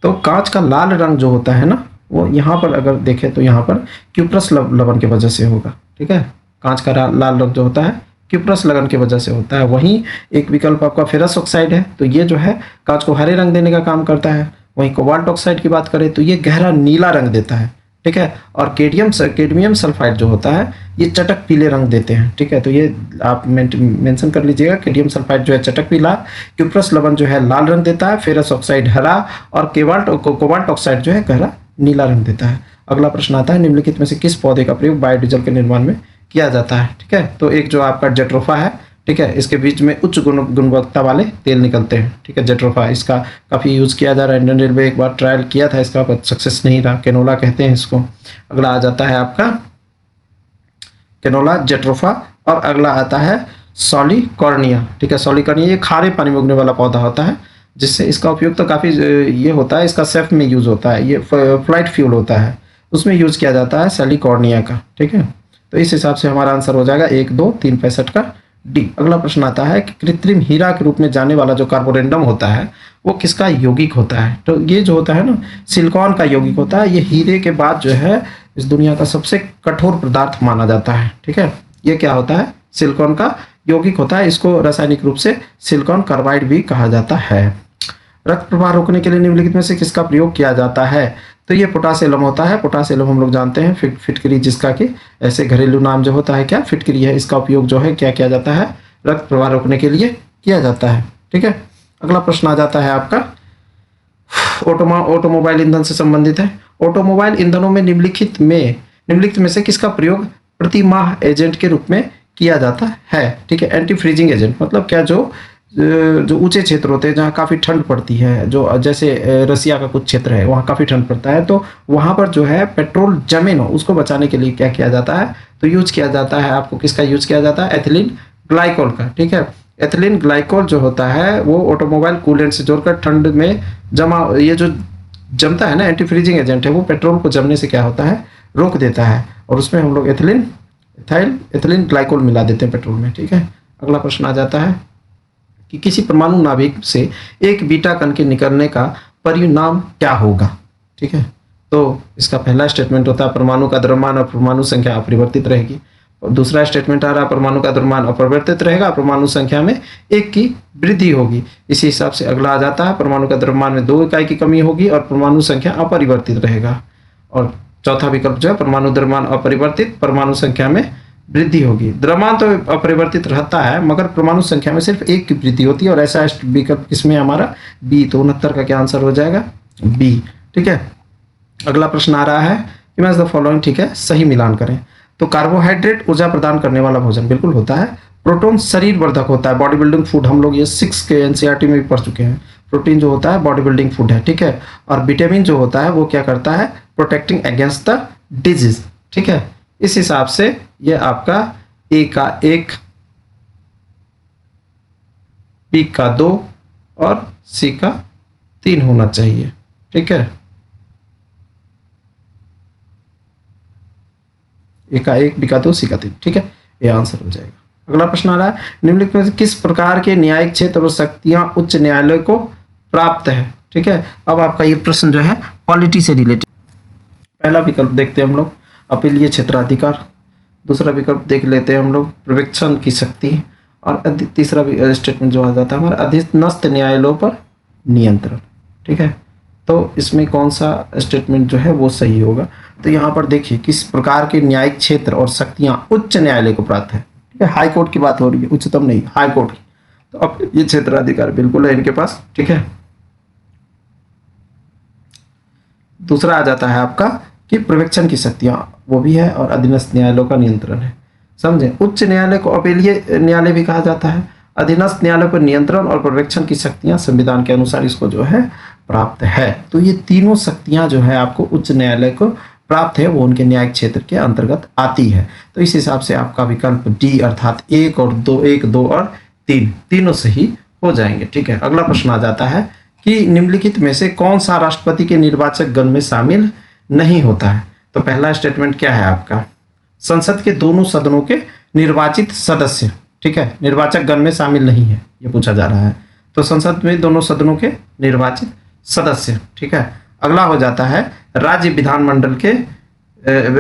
तो कांच का लाल रंग जो होता है ना वो यहाँ पर अगर देखें तो यहाँ पर क्यूप्रस लवण की वजह से होगा, ठीक है। कांच का लाल रंग जो होता है क्यूप्रस लवण की वजह से होता है। वहीं एक विकल्प आपका फेरस ऑक्साइड है, तो ये जो है कांच को हरे रंग देने का काम करता है। वहीं कोबाल्ट ऑक्साइड की बात करें तो ये गहरा नीला रंग देता है, ठीक है। और कैडमियम सल्फाइड जो होता है ये चटक पीले रंग देते हैं, ठीक है। तो ये आप मेंशन कर लीजिएगा, कैडमियम सल्फाइड जो है चटक पीला, क्यूप्रस लवण जो है लाल रंग देता है, फेरस ऑक्साइड हरा और कोबाल्ट ऑक्साइड जो है गहरा नीला रंग देता है। अगला प्रश्न आता है, निम्नलिखित में से किस पौधे का प्रयोग बायोडीजल के निर्माण में किया जाता है, ठीक है। तो एक जो आपका जेट्रोफा है, ठीक है, इसके बीच में उच्च गुणवत्ता वाले तेल निकलते हैं, ठीक है। जेट्रोफा इसका काफ़ी यूज़ किया जा रहा है। इंडियन रेलवे एक बार ट्रायल किया था इसका, पर सक्सेस नहीं रहा। कैनोला कहते हैं इसको। अगला आ जाता है आपका कैनोला, जेट्रोफा। और अगला आता है सॉलिकॉर्निया, ठीक है। सॉलिकॉर्निया ये खारे पानी में उगने वाला पौधा होता है, जिससे इसका उपयोग तो काफ़ी ये होता है, इसका सेफ में यूज़ होता है। ये फ्लाइट फ्यूल होता है, उसमें यूज़ किया जाता है सॉलिकॉर्निया का, ठीक है। तो इस हिसाब से हमारा आंसर हो जाएगा 1, 2, 3, 65 का डी। अगला प्रश्न आता है कि कृत्रिम हीरा के रूप में जाने वाला जो कार्बोरेंडम होता है वो किसका यौगिक होता है। तो ये जो होता है ना सिलिकॉन का यौगिक होता है। ये हीरे के बाद जो है इस दुनिया का सबसे कठोर पदार्थ माना जाता है, ठीक है। ये क्या होता है, सिलिकॉन का यौगिक होता है। इसको रासायनिक रूप से सिलिकॉन कार्बाइड भी कहा जाता है। रक्त प्रवाह रोकने के लिए निम्नलिखित में से किसका प्रयोग किया जाता है। तो ये पोटासिलम होता है। पोटासिलम हम लोग जानते हैं फिटकरी, जिसका कि ऐसे घरेलू नाम जो होता है क्या, फिटकरी है। इसका उपयोग जो है क्या किया जाता है, रक्त प्रवाह रोकने के लिए किया जाता है। ठीक है, अगला प्रश्न आ जाता है आपका ऑटोमोबाइल ईंधन से संबंधित है। ऑटोमोबाइल ईंधनों में निम्नलिखित में से किसका प्रयोग प्रति माह एजेंट के रूप में किया जाता है। ठीक है, एंटी फ्रीजिंग एजेंट मतलब क्या, जो ऊंचे क्षेत्र होते हैं जहाँ काफ़ी ठंड पड़ती है, जो जैसे रसिया का कुछ क्षेत्र है वहाँ काफ़ी ठंड पड़ता है, तो वहाँ पर जो है पेट्रोल जमे ना, उसको बचाने के लिए क्या किया जाता है, तो यूज किया जाता है। आपको किसका यूज किया जाता है, एथिलीन ग्लाइकोल का। ठीक है, एथिलीन ग्लाइकोल जो होता है वो ऑटोमोबाइल कूलेंट से जोड़कर ठंड में ये जो जमता है ना, एंटी फ्रीजिंग एजेंट है, वो पेट्रोल को जमने से क्या होता है, रोक देता है। और उसमें हम लोग एथिलीन ग्लाइकोल मिला देते हैं पेट्रोल में। ठीक है, अगला प्रश्न आ जाता है कि किसी परमाणु नाभिक से एक बीटा कण के निकलने का परिणाम क्या होगा। ठीक है, तो इसका पहला स्टेटमेंट होता है परमाणु का द्रव्यमान और परमाणु संख्या अपरिवर्तित रहेगी। और दूसरा स्टेटमेंट आ रहा है परमाणु का द्रव्यमान अपरिवर्तित रहेगा, परमाणु संख्या में 1 की वृद्धि होगी। इसी हिसाब से अगला आ जाता है परमाणु का द्रव्यमान में 2 इकाई की कमी होगी और परमाणु संख्या अपरिवर्तित रहेगा। और चौथा विकल्प जो है परमाणु द्रव्यमान अपरिवर्तित, परमाणु संख्या में वृद्धि होगी। द्रव्यमान तो अपरिवर्तित रहता है मगर परमाणु संख्या में सिर्फ 1 की वृद्धि होती है। और ऐसा विकल्प किसमें हमारा बी, तो 69 का क्या आंसर हो जाएगा, बी। ठीक है, अगला प्रश्न आ रहा है कि मैच द फॉलोइंग। ठीक है, सही मिलान करें। तो कार्बोहाइड्रेट ऊर्जा प्रदान करने वाला भोजन बिल्कुल होता है। प्रोटीन शरीर वर्धक होता है, बॉडी बिल्डिंग फूड, हम लोग ये 6 के एनसीईआरटी में भी पढ़ चुके हैं। प्रोटीन जो होता है बॉडी बिल्डिंग फूड है। ठीक है, और विटामिन जो होता है वो क्या करता है, प्रोटेक्टिंग अगेंस्ट द डिजीज। ठीक है, इस हिसाब से ये आपका ए का 1, बी का 2 और सी का 3 होना चाहिए। ठीक है, ए का 1, बी का 2, सी का 3। ठीक है, ये आंसर हो जाएगा। अगला प्रश्न आ रहा है निम्नलिखित में से किस प्रकार के न्यायिक क्षेत्र और शक्तियां उच्च न्यायालय को प्राप्त है। ठीक है, अब आपका ये प्रश्न जो है पॉलिटी से रिलेटेड। पहला विकल्प देखते हैं हम लोग, अपीलीय क्षेत्राधिकार। दूसरा विकल्प देख लेते हैं हम लोग, पर्यवेक्षण की शक्ति। और तीसरा स्टेटमेंट जो आ जाता है हमारा अधीनस्थ न्यायालयों पर नियंत्रण। ठीक है, तो इसमें कौन सा स्टेटमेंट जो है वो सही होगा। तो यहाँ पर देखिए किस प्रकार के न्यायिक क्षेत्र और शक्तियां उच्च न्यायालय को प्राप्त है। ठीक है, हाई कोर्ट की बात हो रही है, उच्चतम नहीं, हाई कोर्ट की। तो अब ये क्षेत्राधिकार बिल्कुल है इनके पास। ठीक है, दूसरा आ जाता है आपका कि पर्यवेक्षण की शक्तियां वो भी है और अधीनस्थ न्यायालयों का नियंत्रण है। समझे, उच्च न्यायालय को अपीलीय न्यायालय भी कहा जाता है। अधीनस्थ न्यायालय पर नियंत्रण और पर्यवेक्षण की शक्तियां संविधान के अनुसार इसको जो है प्राप्त है। तो ये तीनों शक्तियां जो है आपको उच्च न्यायालय को प्राप्त है, वो उनके न्यायिक क्षेत्र के अंतर्गत आती है। तो इस हिसाब से आपका विकल्प डी अर्थात 1 और 2, 1, 2 और 3 तीनों सही हो जाएंगे। ठीक है, अगला प्रश्न आ जाता है कि निम्नलिखित में से कौन सा राष्ट्रपति के निर्वाचक गण में शामिल नहीं होता है। तो पहला स्टेटमेंट क्या है आपका, संसद के दोनों सदनों के निर्वाचित सदस्य। ठीक है, निर्वाचक गण में शामिल नहीं है, ये पूछा जा रहा है। तो संसद में दोनों सदनों के निर्वाचित सदस्य। ठीक है, अगला हो जाता है राज्य विधानमंडल के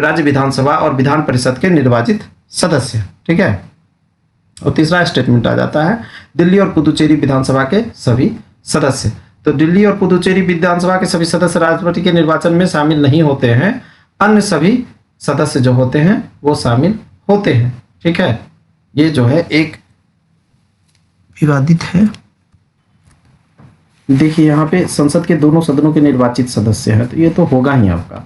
राज्य विधानसभा और विधान परिषद के निर्वाचित सदस्य। ठीक है, और तीसरा स्टेटमेंट आ जाता है दिल्ली और पुदुचेरी विधानसभा के सभी सदस्य। तो दिल्ली और पुदुचेरी विधानसभा के सभी सदस्य राष्ट्रपति के निर्वाचन में शामिल नहीं होते हैं, अन्य सभी सदस्य जो होते हैं वो शामिल होते हैं। ठीक है, ये जो है एक विवादित है। देखिए यहाँ पे संसद के दोनों सदनों के निर्वाचित सदस्य हैं, तो ये तो होगा ही आपका।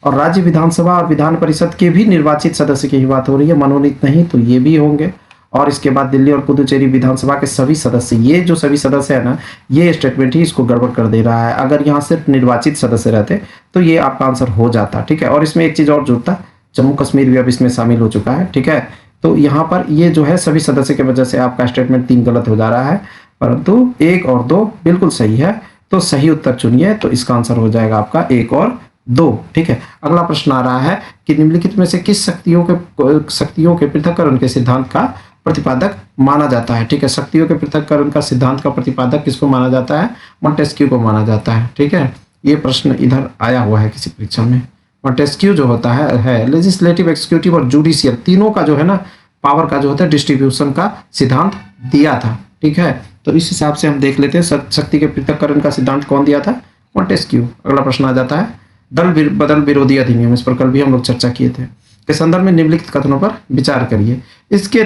और राज्य विधानसभा और विधान परिषद के भी निर्वाचित सदस्य की ही बात हो रही है, मनोनीत नहीं, तो ये भी होंगे। और इसके बाद दिल्ली और पुदुचेरी विधानसभा के सभी सदस्य, ये जो सभी सदस्य है ना, ये स्टेटमेंट ही इसको गड़बड़ कर दे रहा है। अगर यहाँ सिर्फ निर्वाचित सदस्य रहते तो ये आपका आंसर हो जाता। ठीक है, और इसमें एक चीज और जुड़ता, जम्मू कश्मीर भी अब इसमें शामिल हो चुका है। ठीक है, तो यहाँ पर ये जो है सभी सदस्य की वजह से आपका स्टेटमेंट 3 गलत हो जा रहा है, परंतु 1 और 2 बिल्कुल सही है। तो सही उत्तर चुनिए, तो इसका आंसर हो जाएगा आपका 1 और 2। ठीक है, अगला प्रश्न आ रहा है कि निम्नलिखित में से किस शक्तियों के पृथक्करण के सिद्धांत का प्रतिपादक माना जाता है। ठीक है, शक्तियों के पृथक्करण का सिद्धांत का प्रतिपादक किसको माना जाता है, मॉन्टेस्क्यू को माना जाता है। ठीक है, ये प्रश्न इधर आया हुआ है किसी परीक्षा में। मॉन्टेस्क्यू जो होता है लेजिस्लेटिव, एक्सिक्यूटिव और जुडिशियल, तीनों का जो है ना पावर का जो होता है डिस्ट्रीब्यूशन का सिद्धांत दिया था। ठीक है, तो इस हिसाब से हम देख लेते हैं शक्ति के पृथक्करण का सिद्धांत कौन दिया था, मॉन्टेस्क्यू। अगला प्रश्न आ जाता है बदल विरोधी अधिनियम, इस पर कल भी हम लोग चर्चा किए थे, के संदर्भ में निम्नलिखित कथनों पर विचार करिए। इसके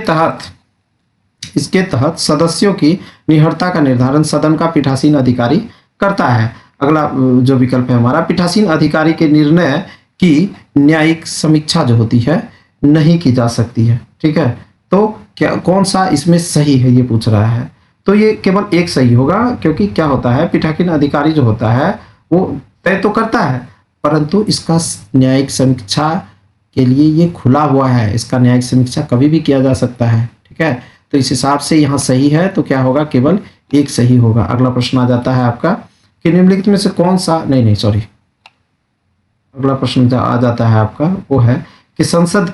तहत सदस्यों की निहरता का निर्धारण सदन का पीठासीन अधिकारी करता है। अगला जो विकल्प है हमारा, पीठासीन अधिकारी के निर्णय की न्यायिक समीक्षा जो होती है नहीं की जा सकती है। ठीक है, तो क्या कौन सा इसमें सही है ये पूछ रहा है, तो ये केवल एक सही होगा, क्योंकि क्या होता है, पीठासीन अधिकारी जो होता है वो तय तो करता है, परंतु इसका न्यायिक समीक्षा के लिए ये खुला हुआ है, इसका न्यायिक समीक्षा कभी भी किया जा सकता है। ठीक है, तो इस हिसाब से यहाँ सही है, तो क्या होगा, केवल एक सही होगा। अगला प्रश्न आ जाता है आपका कि निम्नलिखित में से कौन सा, अगला प्रश्न आ जाता है आपका, वो है कि संसद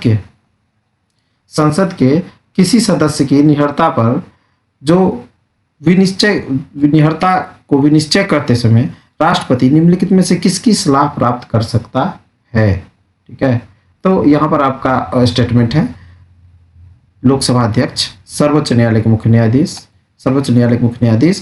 के किसी सदस्य की निहरता पर जो निहरता को विनिश्चय करते समय राष्ट्रपति निम्नलिखित में से किसकी सलाह प्राप्त कर सकता है। ठीक है, तो यहाँ पर आपका स्टेटमेंट है, लोकसभा अध्यक्ष, सर्वोच्च न्यायालय के मुख्य न्यायाधीश,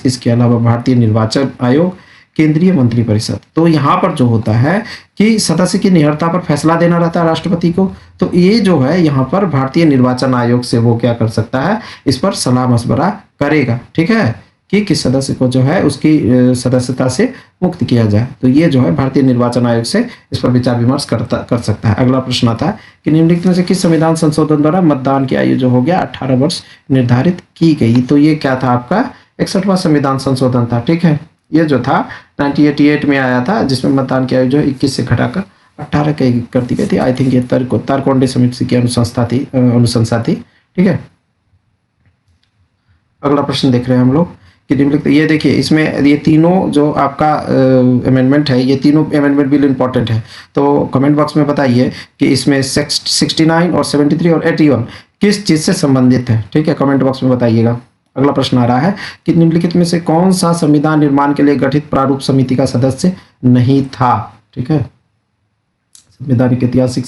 इसके अलावा भारतीय निर्वाचन आयोग, केंद्रीय मंत्रिपरिषद। तो यहाँ पर जो होता है कि सदस्य की निहरता पर फैसला देना रहता है राष्ट्रपति को, तो ये जो है यहाँ पर भारतीय निर्वाचन आयोग से वो क्या कर सकता है, इस पर सलाह मशवरा करेगा। ठीक है, कि किस सदस्य को जो है उसकी सदस्यता से मुक्त किया जाए, तो ये जो है भारतीय निर्वाचन आयोग से इस पर विचार विमर्श कर सकता है। अगला प्रश्न आता है कि निम्नलिखित में से किस संविधान संशोधन द्वारा मतदान की आयु जो हो गया 18 वर्ष निर्धारित की गई, तो ये क्या था आपका 61वां संविधान संशोधन था। ठीक है, ये जो था 1988 में आया था, जिसमें मतदान की आयु जो 21 से घटाकर 18 कर दी गई थी। आई थिंक ये तारकोंडे समिति की अनुशंसा थी। ठीक है, अगला प्रश्न देख रहे हैं हम लोग कि निम्नलिखित, ये देखिए इसमें ये तीनों जो आपका अमेंडमेंट है, ये तीनों अमेंडमेंट बिल इंपॉर्टेंट है, तो कमेंट बॉक्स में बताइए कि इसमें 69 और 73 और 81 किस चीज़ से संबंधित है। ठीक है, कमेंट बॉक्स में बताइएगा। अगला प्रश्न आ रहा है कि निम्नलिखित में से कौन सा संविधान निर्माण के लिए गठित प्रारूप समिति का सदस्य नहीं था। ठीक है, संवैधानिक इतिहास से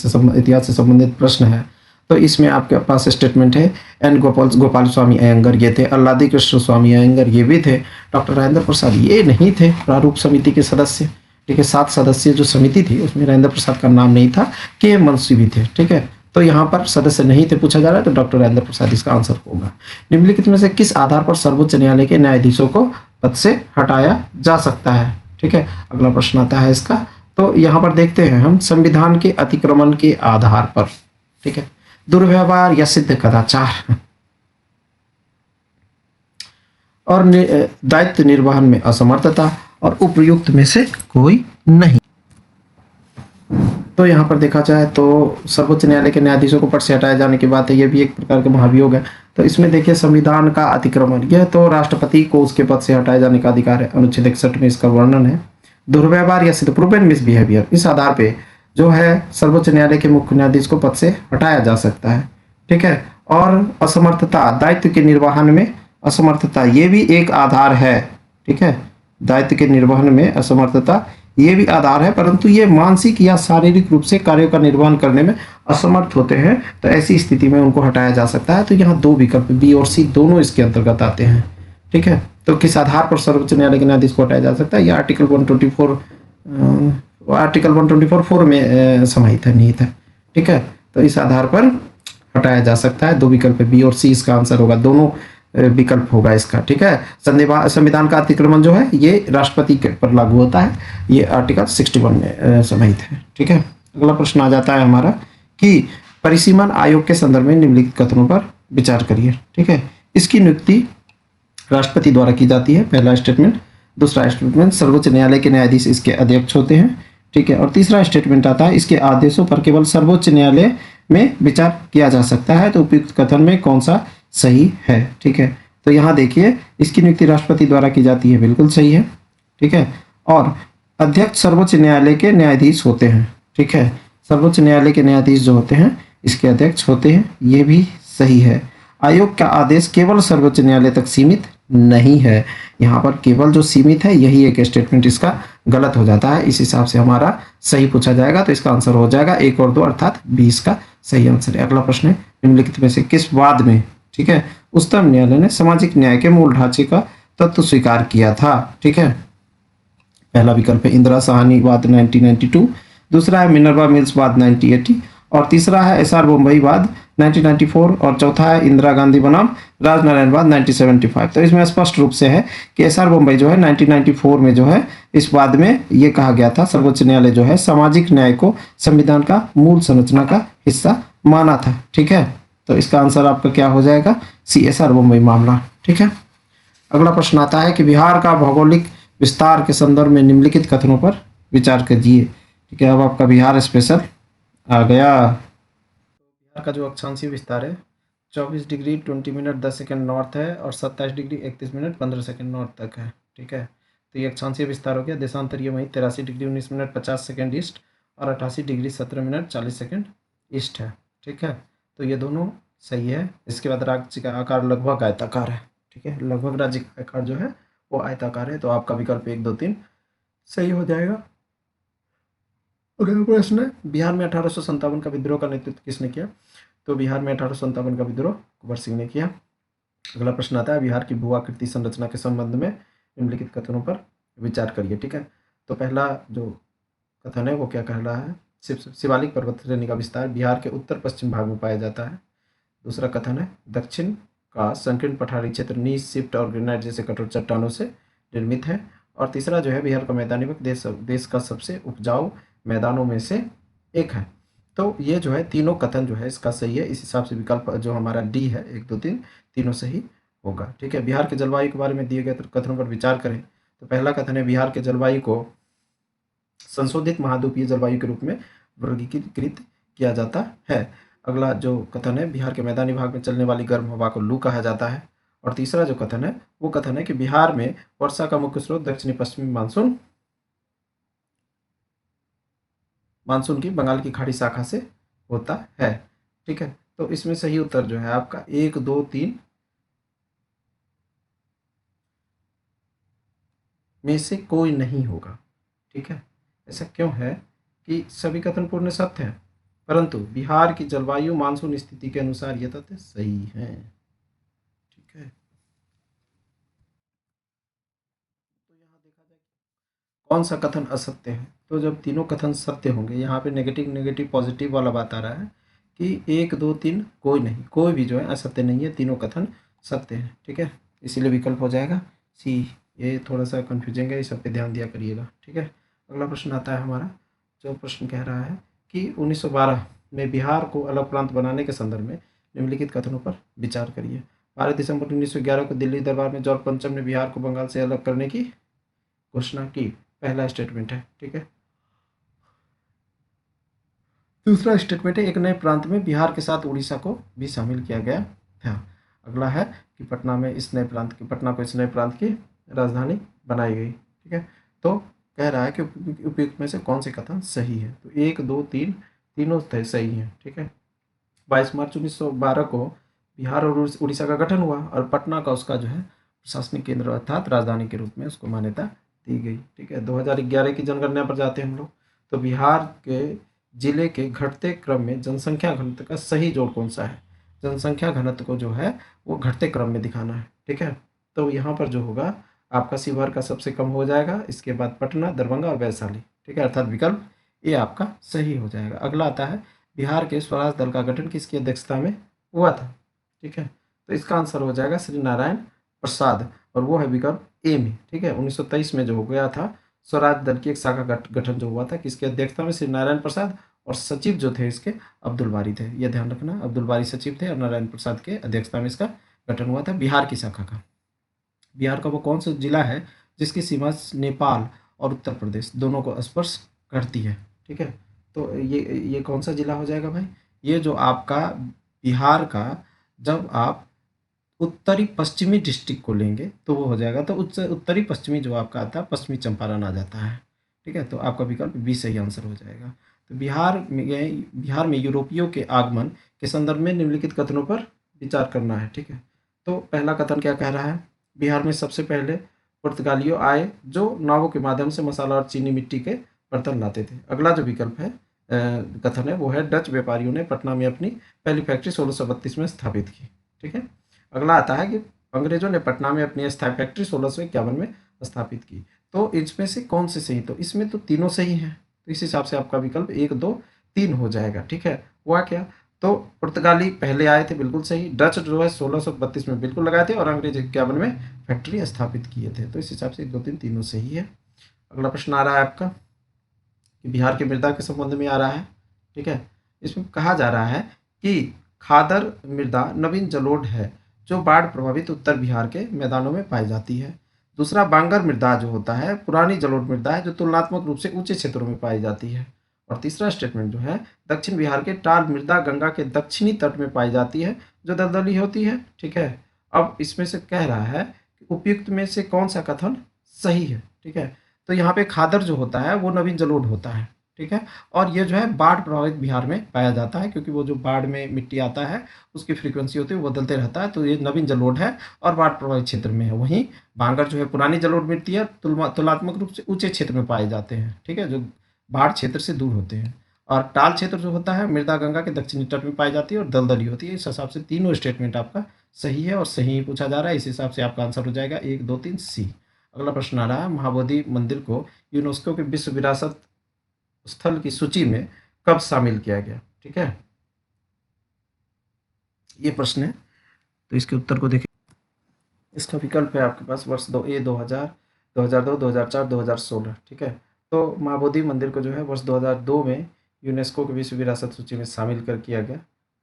संबंधित प्रश्न है, तो इसमें आपके पास स्टेटमेंट है, एन गोपाल स्वामी अयंगर ये थे, अल्लादी कृष्ण स्वामी अयंगर ये भी थे, डॉक्टर राजेंद्र प्रसाद ये नहीं थे प्रारूप समिति के सदस्य। ठीक है, 7 सदस्यीय जो समिति थी उसमें राजेंद्र प्रसाद का नाम नहीं था, के मुंशी भी थे। ठीक है, तो यहाँ पर सदस्य नहीं थे पूछा जा रहा है, तो डॉक्टर राजेंद्र प्रसाद इसका आंसर होगा। निम्नलिखित में से किस आधार पर सर्वोच्च न्यायालय के न्यायाधीशों को पद से हटाया जा सकता है। ठीक है, अगला प्रश्न आता है इसका, तो यहाँ पर देखते हैं हम, संविधान के अतिक्रमण के आधार पर। ठीक है, दुर्व्यवहार या सिद्ध कदाचार और दायित्व निर्वहन में असमर्थता और उपयुक्त में से कोई नहीं। तो यहाँ पर देखा जाए तो सर्वोच्च न्यायालय के न्यायाधीशों को पद से हटाए जाने की बात है, ये भी एक प्रकार का महाभियोग है। तो इसमें देखिए संविधान का अतिक्रमण, यह तो राष्ट्रपति को उसके पद से हटाए जाने का अधिकार है, अनुच्छेद 61 में इसका वर्णन है। दुर्व्यवहार या सिद्ध प्रूव एंड मिसबिहेवियर, इस आधार पे जो है सर्वोच्च न्यायालय के मुख्य न्यायाधीश को पद से हटाया जा सकता है। ठीक है, और असमर्थता, दायित्व के निर्वहन में असमर्थता, ये भी एक आधार है। ठीक है, दायित्व के निर्वहन में असमर्थता ये भी आधार है, परंतु ये मानसिक या शारीरिक रूप से कार्यों का निर्वहन करने में असमर्थ होते हैं, तो ऐसी स्थिति में उनको हटाया जा सकता है। तो यहाँ 2 विकल्प बी और सी दोनों इसके अंतर्गत आते हैं। ठीक है, तो किस आधार पर सर्वोच्च न्यायालय के न्यायाधीश को हटाया जा सकता है, यह आर्टिकल 124 में समाहित है, निहित है। ठीक है, तो इस आधार पर हटाया जा सकता है। 2 विकल्प बी और सी इसका आंसर होगा, दोनों विकल्प होगा इसका। ठीक है, संविधान का अतिक्रमण जो है ये राष्ट्रपति पर लागू होता है, ये आर्टिकल 61 में समाहित है। ठीक है, अगला प्रश्न आ जाता है हमारा कि परिसीमन आयोग के संदर्भ में निम्नलिखित कथनों पर विचार करिए। ठीक है, इसकी नियुक्ति राष्ट्रपति द्वारा की जाती है, पहला स्टेटमेंट। दूसरा स्टेटमेंट, सर्वोच्च न्यायालय के न्यायाधीश इसके अध्यक्ष होते हैं। ठीक है, और तीसरा स्टेटमेंट आता है, इसके आदेशों पर केवल सर्वोच्च न्यायालय में विचार किया जा सकता है। तो उपयुक्त कथन में कौन सा सही है। ठीक है, तो यहाँ देखिए इसकी नियुक्ति राष्ट्रपति द्वारा की जाती है, बिल्कुल सही है। ठीक है, और अध्यक्ष सर्वोच्च न्यायालय के न्यायाधीश होते हैं। ठीक है, सर्वोच्च न्यायालय के न्यायाधीश जो होते हैं इसके अध्यक्ष होते हैं, ये भी सही है। आयोग का आदेश केवल सर्वोच्च न्यायालय तक सीमित नहीं है, यहाँ पर केवल जो सीमित है यही एक स्टेटमेंट इसका गलत हो जाता है। इस हिसाब से हमारा सही पूछा जाएगा, तो इसका आंसर हो जाएगा 1 और 2 अर्थात 20 का सही आंसर है। अगला प्रश्न है, निम्नलिखित में से किस वाद में, ठीक है, उच्चतम न्यायालय ने सामाजिक न्याय के मूल ढांचे का तत्व स्वीकार किया था। ठीक है, पहला विकल्प है इंदिरा साहनी वाद 1992, दूसरा है मिनर्वा मिल्स बाद 1980, और तीसरा है एसआर मुंबई बाद 1994, और चौथा है इंदिरा गांधी बनाम राजनारायण बाद 1975। तो इसमें स्पष्ट रूप से है कि एसआर मुंबई जो है 1994 में जो है इस वाद में ये कहा गया था, सर्वोच्च न्यायालय जो है सामाजिक न्याय को संविधान का मूल संरचना का हिस्सा माना था। ठीक है, तो इसका आंसर आपका क्या हो जाएगा, सी एसआर मुंबई मामला। ठीक है, अगला प्रश्न आता है कि बिहार का भौगोलिक विस्तार के संदर्भ में निम्नलिखित कथनों पर विचार कीजिए। ठीक है, अब आपका बिहार स्पेशल आ गया। बिहार का जो अक्षांशीय विस्तार है 24 डिग्री 20 मिनट 10 सेकंड नॉर्थ है, और 27 डिग्री 31 मिनट 15 सेकंड नॉर्थ तक है। ठीक है, तो ये अक्षांशीय विस्तार हो गया। देशांतरीय वहीं 83 डिग्री 19 मिनट 50 सेकंड ईस्ट, और 88 डिग्री 17 मिनट 40 सेकंड ईस्ट है। ठीक है, तो ये दोनों सही है। इसके बाद राज्य का आकार लगभग आयताकार है। ठीक है, लगभग राज्य का आकार जो है वो आयताकार है, तो आपका विकल्प 1 2 3 सही हो जाएगा। अगला प्रश्न है, बिहार में 1857 का विद्रोह का नेतृत्व किसने किया? तो बिहार में 1857 का विद्रोह कुंवर सिंह ने किया। अगला प्रश्न आता है, बिहार की भू आकृति संरचना के संबंध में निम्नलिखित कथनों पर विचार करिए। ठीक है, तो पहला जो कथन है वो क्या कह रहा है, शिवालिक पर्वत श्रेणी का विस्तार बिहार के उत्तर पश्चिम भाग में पाया जाता है। दूसरा कथन है, दक्षिण का संकीर्ण पठारी क्षेत्र नीस, शिफ्ट और ग्रेनाइट जैसे कठोर चट्टानों से निर्मित है। और तीसरा जो है, बिहार का मैदानी वक्त देश का सबसे उपजाऊ मैदानों में से एक है। तो ये जो है तीनों कथन जो है इसका सही है। इस हिसाब से विकल्प जो हमारा डी है 1 2 3 तीनों सही होगा। ठीक है, बिहार के जलवायु के बारे में दिए गए कथनों पर विचार करें। तो पहला कथन है, बिहार के जलवायु को संशोधित महाद्वीपीय जलवायु के रूप में वर्गीकृत किया जाता है। अगला जो कथन है, बिहार के मैदानी भाग में चलने वाली गर्म हवा को लू कहा जाता है। और तीसरा जो कथन है वो कथन है कि बिहार में वर्षा का मुख्य स्रोत दक्षिणी पश्चिमी मानसून की बंगाल की खाड़ी शाखा से होता है। ठीक है, तो इसमें सही उत्तर जो है आपका 1 2 3 में से कोई नहीं होगा। ठीक है, ऐसा क्यों है कि सभी कथन पूर्ण सत्य हैं, परंतु बिहार की जलवायु मानसून स्थिति के अनुसार ये तथ्य सही है। ठीक है, तो यहाँ देखा जाए कौन सा कथन असत्य है। तो जब तीनों कथन सत्य होंगे, यहाँ पे नेगेटिव नेगेटिव पॉजिटिव वाला बात आ रहा है कि 1 2 3 कोई नहीं, कोई भी जो है असत्य नहीं है, तीनों कथन सत्य है। ठीक है, इसीलिए विकल्प हो जाएगा सी। ये थोड़ा सा कन्फ्यूजिंग है, इस सब पे ध्यान दिया करिएगा। ठीक है, अगला प्रश्न आता है हमारा, जो प्रश्न कह रहा है कि 1912 में बिहार को अलग प्रांत बनाने के संदर्भ में निम्नलिखित कथनों पर विचार करिए। 12 दिसंबर 1911 को दिल्ली दरबार में जॉर्ज पंचम ने बिहार को बंगाल से अलग करने की घोषणा की, पहला स्टेटमेंट है। ठीक है, दूसरा स्टेटमेंट है, एक नए प्रांत में बिहार के साथ उड़ीसा को भी शामिल किया गया था। अगला है कि पटना को इस नए प्रांत की राजधानी बनाई गई। ठीक है, तो कह रहा है कि उपयुक्त में से कौन से कथन सही है। तो 1 2 3 तीनों सही हैं। ठीक है, 22 मार्च 1912 को बिहार और उड़ीसा का गठन हुआ, और पटना का उसका जो है प्रशासनिक केंद्र अर्थात राजधानी के रूप में उसको मान्यता दी गई। ठीक है, 2011 की जनगणना पर जाते हैं हम लोग। तो बिहार के जिले के घटते क्रम में जनसंख्या घनत्व का सही जोड़ कौन सा है? जनसंख्या घनत्व को जो है वो घटते क्रम में दिखाना है। ठीक है, तो यहाँ पर जो होगा आपका शिवहर का सबसे कम हो जाएगा, इसके बाद पटना, दरभंगा और वैशाली। ठीक है, अर्थात विकल्प ये आपका सही हो जाएगा। अगला आता है, बिहार के स्वराज दल का गठन किसकी अध्यक्षता में हुआ था? ठीक है, तो इसका आंसर हो जाएगा श्री नारायण प्रसाद, और वो है विकल्प ए में। ठीक है, 1923 में जो हो गया था स्वराज दल की एक शाखा गठन जो हुआ था, किसकी अध्यक्षता में? श्री नारायण प्रसाद, और सचिव जो थे इसके अब्दुल बारी थे। यह ध्यान रखना, अब्दुल बारी सचिव थे और नारायण प्रसाद के अध्यक्षता में इसका गठन हुआ था बिहार की शाखा का। बिहार का वो कौन सा जिला है जिसकी सीमा नेपाल और उत्तर प्रदेश दोनों को स्पर्श करती है? ठीक है, तो ये कौन सा जिला हो जाएगा भाई? ये जो आपका बिहार का, जब आप उत्तरी पश्चिमी डिस्ट्रिक्ट को लेंगे तो वो हो जाएगा, तो उत्तरी पश्चिमी जो आपका आता है पश्चिमी चंपारण आ जाता है। ठीक है, तो आपका विकल्प बी सही आंसर हो जाएगा। तो बिहार में यूरोपियों के आगमन के संदर्भ में निम्नलिखित कथनों पर विचार करना है। ठीक है, तो पहला कथन क्या कह रहा है? बिहार में सबसे पहले पुर्तगालियों आए जो नावों के माध्यम से मसाला और चीनी मिट्टी के बर्तन लाते थे। अगला जो विकल्प है कथन है वो है, डच व्यापारियों ने पटना में अपनी पहली फैक्ट्री 1632 में स्थापित की। ठीक है, अगला आता है कि अंग्रेजों ने पटना में अपनी अस्थायी फैक्ट्री 1651 में स्थापित की। तो इसमें से कौन से सही? तो इसमें तो तीनों सही हैं, तो इस हिसाब से आपका विकल्प 1, 2, 3 हो जाएगा। ठीक है, हुआ क्या, तो पुर्तगाली पहले आए थे, बिल्कुल सही। डच जो है 1632 में बिल्कुल लगाए थे, और अंग्रेज 51 में फैक्ट्री स्थापित किए थे। तो इस हिसाब से 1, 2, 3 तीनों सही है। अगला प्रश्न आ रहा है आपका कि बिहार की मृदा के संबंध में आ रहा है। ठीक है, इसमें कहा जा रहा है कि खादर मृदा नवीन जलोढ़ है जो बाढ़ प्रभावित उत्तर बिहार के मैदानों में पाई जाती है। दूसरा, बांगर मृदा जो होता है पुरानी जलोढ़ मृदा है जो तुलनात्मक रूप से ऊंचे क्षेत्रों में पाई जाती है। और तीसरा स्टेटमेंट जो है, दक्षिण बिहार के टाल मृदा गंगा के दक्षिणी तट में पाई जाती है जो दलदली होती है। ठीक है, अब इसमें से कह रहा है कि उपयुक्त में से कौन सा कथन सही है। ठीक है, तो यहाँ पे खादर जो होता है वो नवीन जलोढ़ होता है। ठीक है, और ये जो है बाढ़ प्रभावित बिहार में पाया जाता है, क्योंकि वो जो बाढ़ में मिट्टी आता है उसकी फ्रीक्वेंसी होती है वो बदलते रहता है, तो ये नवीन जलोढ़ है और बाढ़ प्रभावित क्षेत्र में है। वहीं बांगर जो है पुरानी जलोढ़ मिट्टी है, तुलनात्मक रूप से ऊंचे क्षेत्र में पाए जाते हैं। ठीक है, जो बाढ़ क्षेत्र से दूर होते हैं। और टाल क्षेत्र जो होता है मृदा गंगा के दक्षिणी तट में पाई जाती है और दलदली होती है। इस हिसाब से तीनों स्टेटमेंट आपका सही है और सही ही पूछा जा रहा है। इस हिसाब से आपका आंसर हो जाएगा 1, 2, 3 सी। अगला प्रश्न आ रहा है, महाबोधि मंदिर को यूनेस्को के विश्व विरासत स्थल की सूची में कब शामिल किया गया। ठीक है, ये प्रश्न है, तो इसके उत्तर को देखिए। इसका विकल्प है आपके पास वर्ष 2000, 2002, 2004, 2016। ठीक है, तो महाबोधि मंदिर को जो है वर्ष 2002 में यूनेस्को की विश्व विरासत सूची में शामिल कर किया गया।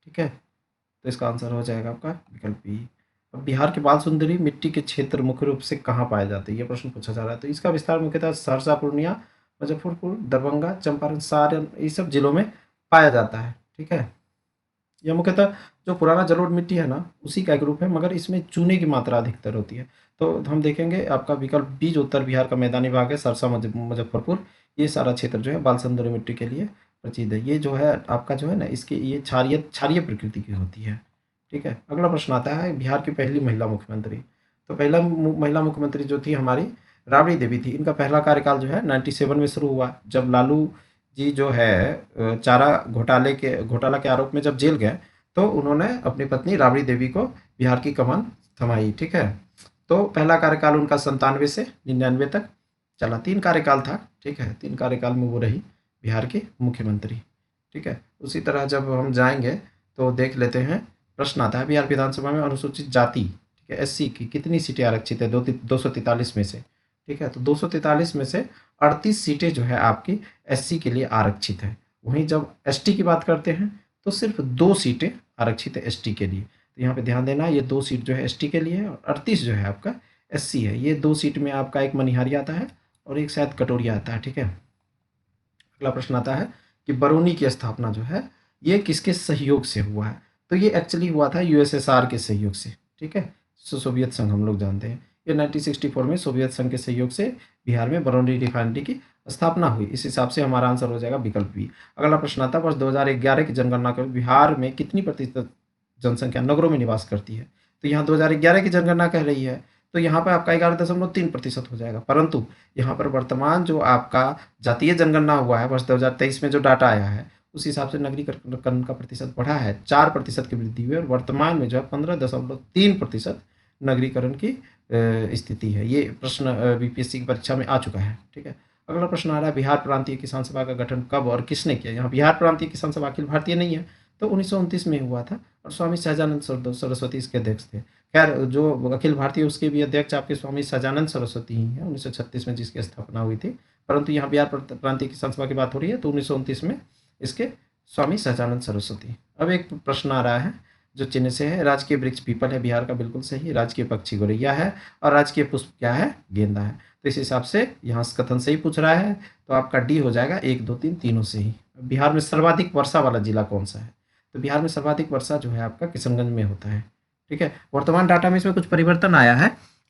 ठीक है, तो इसका आंसर हो जाएगा आपका विकल्प बी। अब बिहार के बाल सुंदरी मिट्टी के क्षेत्र मुख्य रूप से कहाँ पाए जाते हैं, ये प्रश्न पूछा जा रहा है। तो इसका विस्तार मुख्यतः सहरसा, पूर्णिया, मुजफ्फरपुर, दरभंगा, चंपारण, सारण, ये सब जिलों में पाया जाता है। ठीक है, यह मुख्यतः जो पुराना जलोढ़ मिट्टी है ना उसी का एक रूप है, मगर इसमें चूने की मात्रा अधिकतर होती है। तो हम देखेंगे आपका विकल्प बी जो उत्तर बिहार का मैदानी भाग है, सरसा, मुजफ्फरपुर, ये सारा क्षेत्र जो है बाल सुंदरी मिट्टी के लिए प्रसिद्ध है। ये जो है आपका जो है ना इसकी ये क्षारीय क्षारीय प्रकृति की होती है। ठीक है, अगला प्रश्न आता है, बिहार की पहली महिला मुख्यमंत्री। तो पहला महिला मुख्यमंत्री जो थी हमारी राबड़ी देवी थी। इनका पहला कार्यकाल जो है 97 में शुरू हुआ, जब लालू जी जो है चारा घोटाला के आरोप में जब जेल गए, तो उन्होंने अपनी पत्नी राबड़ी देवी को बिहार की कमान थमाई। ठीक है, तो पहला कार्यकाल उनका 97 से 99 तक चला, 3 कार्यकाल था। ठीक है, 3 कार्यकाल में वो रही बिहार की मुख्यमंत्री। ठीक है, उसी तरह जब हम जाएंगे तो देख लेते हैं, प्रश्न आता है बिहार विधानसभा में अनुसूचित जाति, ठीक है, एससी की कितनी सीटें आरक्षित है 243 में से। ठीक है, तो 243 में से 38 सीटें जो है आपकी एससी के लिए आरक्षित है। वहीं जब एसटी की बात करते हैं तो सिर्फ 2 सीटें आरक्षित है एसटी के लिए। तो यहाँ पे ध्यान देना, ये 2 सीट जो है एसटी के लिए है और 38 जो है आपका एससी है। ये 2 सीट में आपका एक मनिहारी आता है और एक शायद कटोरिया आता है। ठीक है, अगला प्रश्न आता है कि बरौनी की स्थापना जो है ये किसके सहयोग से हुआ है। तो ये एक्चुअली हुआ था यूएसएसआर के सहयोग से। ठीक है, सोवियत संघ हम लोग जानते हैं। ये 1964 में सोवियत संघ के सहयोग से बिहार में बरौनी रिफाइनरी की स्थापना हुई। इस हिसाब से हमारा आंसर हो जाएगा विकल्प बी। अगला प्रश्न आता है, वर्ष 2011 की जनगणना के बिहार में कितनी प्रतिशत जनसंख्या नगरों में निवास करती है। तो यहाँ 2011 की जनगणना कह रही है, तो यहाँ पर आपका 11.3% हो जाएगा। परंतु यहाँ पर वर्तमान जो आपका जातीय जनगणना हुआ है वर्ष 2023 में जो डाटा आया है उस हिसाब से नगरीकरण का प्रतिशत बढ़ा है, 4% की वृद्धि हुई और वर्तमान में जो है 15.3% नगरीकरण की स्थिति है। ये प्रश्न बीपीएससी की परीक्षा में आ चुका है। ठीक है, अगला प्रश्न आ रहा है, बिहार प्रांतीय किसान सभा का गठन कब और किसने किया। यहाँ बिहार प्रांतीय किसान सभा अखिल भारतीय नहीं है, तो 1929 में हुआ था और स्वामी सहजानंद सरस्वती इसके अध्यक्ष थे। खैर, जो अखिल भारतीय उसके भी अध्यक्ष आपके स्वामी सहजानंद सरस्वती ही हैं, 1936 में जिसकी स्थापना हुई थी। परंतु यहाँ बिहार प्रांतीय किसान सभा की बात हो रही है, तो 1929 में इसके स्वामी सहजानंद सरस्वती। अब एक प्रश्न आ रहा है जो चिन्ह से है, राजकीय वृक्ष पीपल है बिहार का, बिल्कुल सही। राजकीय पक्षी गोरैया है और राजकीय पुष्प क्या है, गेंदा है। तो इस हिसाब से यहाँ कथन सही पूछ रहा है, तो आपका डी हो जाएगा 1, 2, 3 तीनों से ही। बिहार में सर्वाधिक वर्षा वाला जिला कौन सा है। तो बिहार में सर्वाधिक वर्षा जो है आपका किशनगंज में होता है। ठीक है, वर्तमान डाटा में इसमें कुछ परिवर्तन आया है,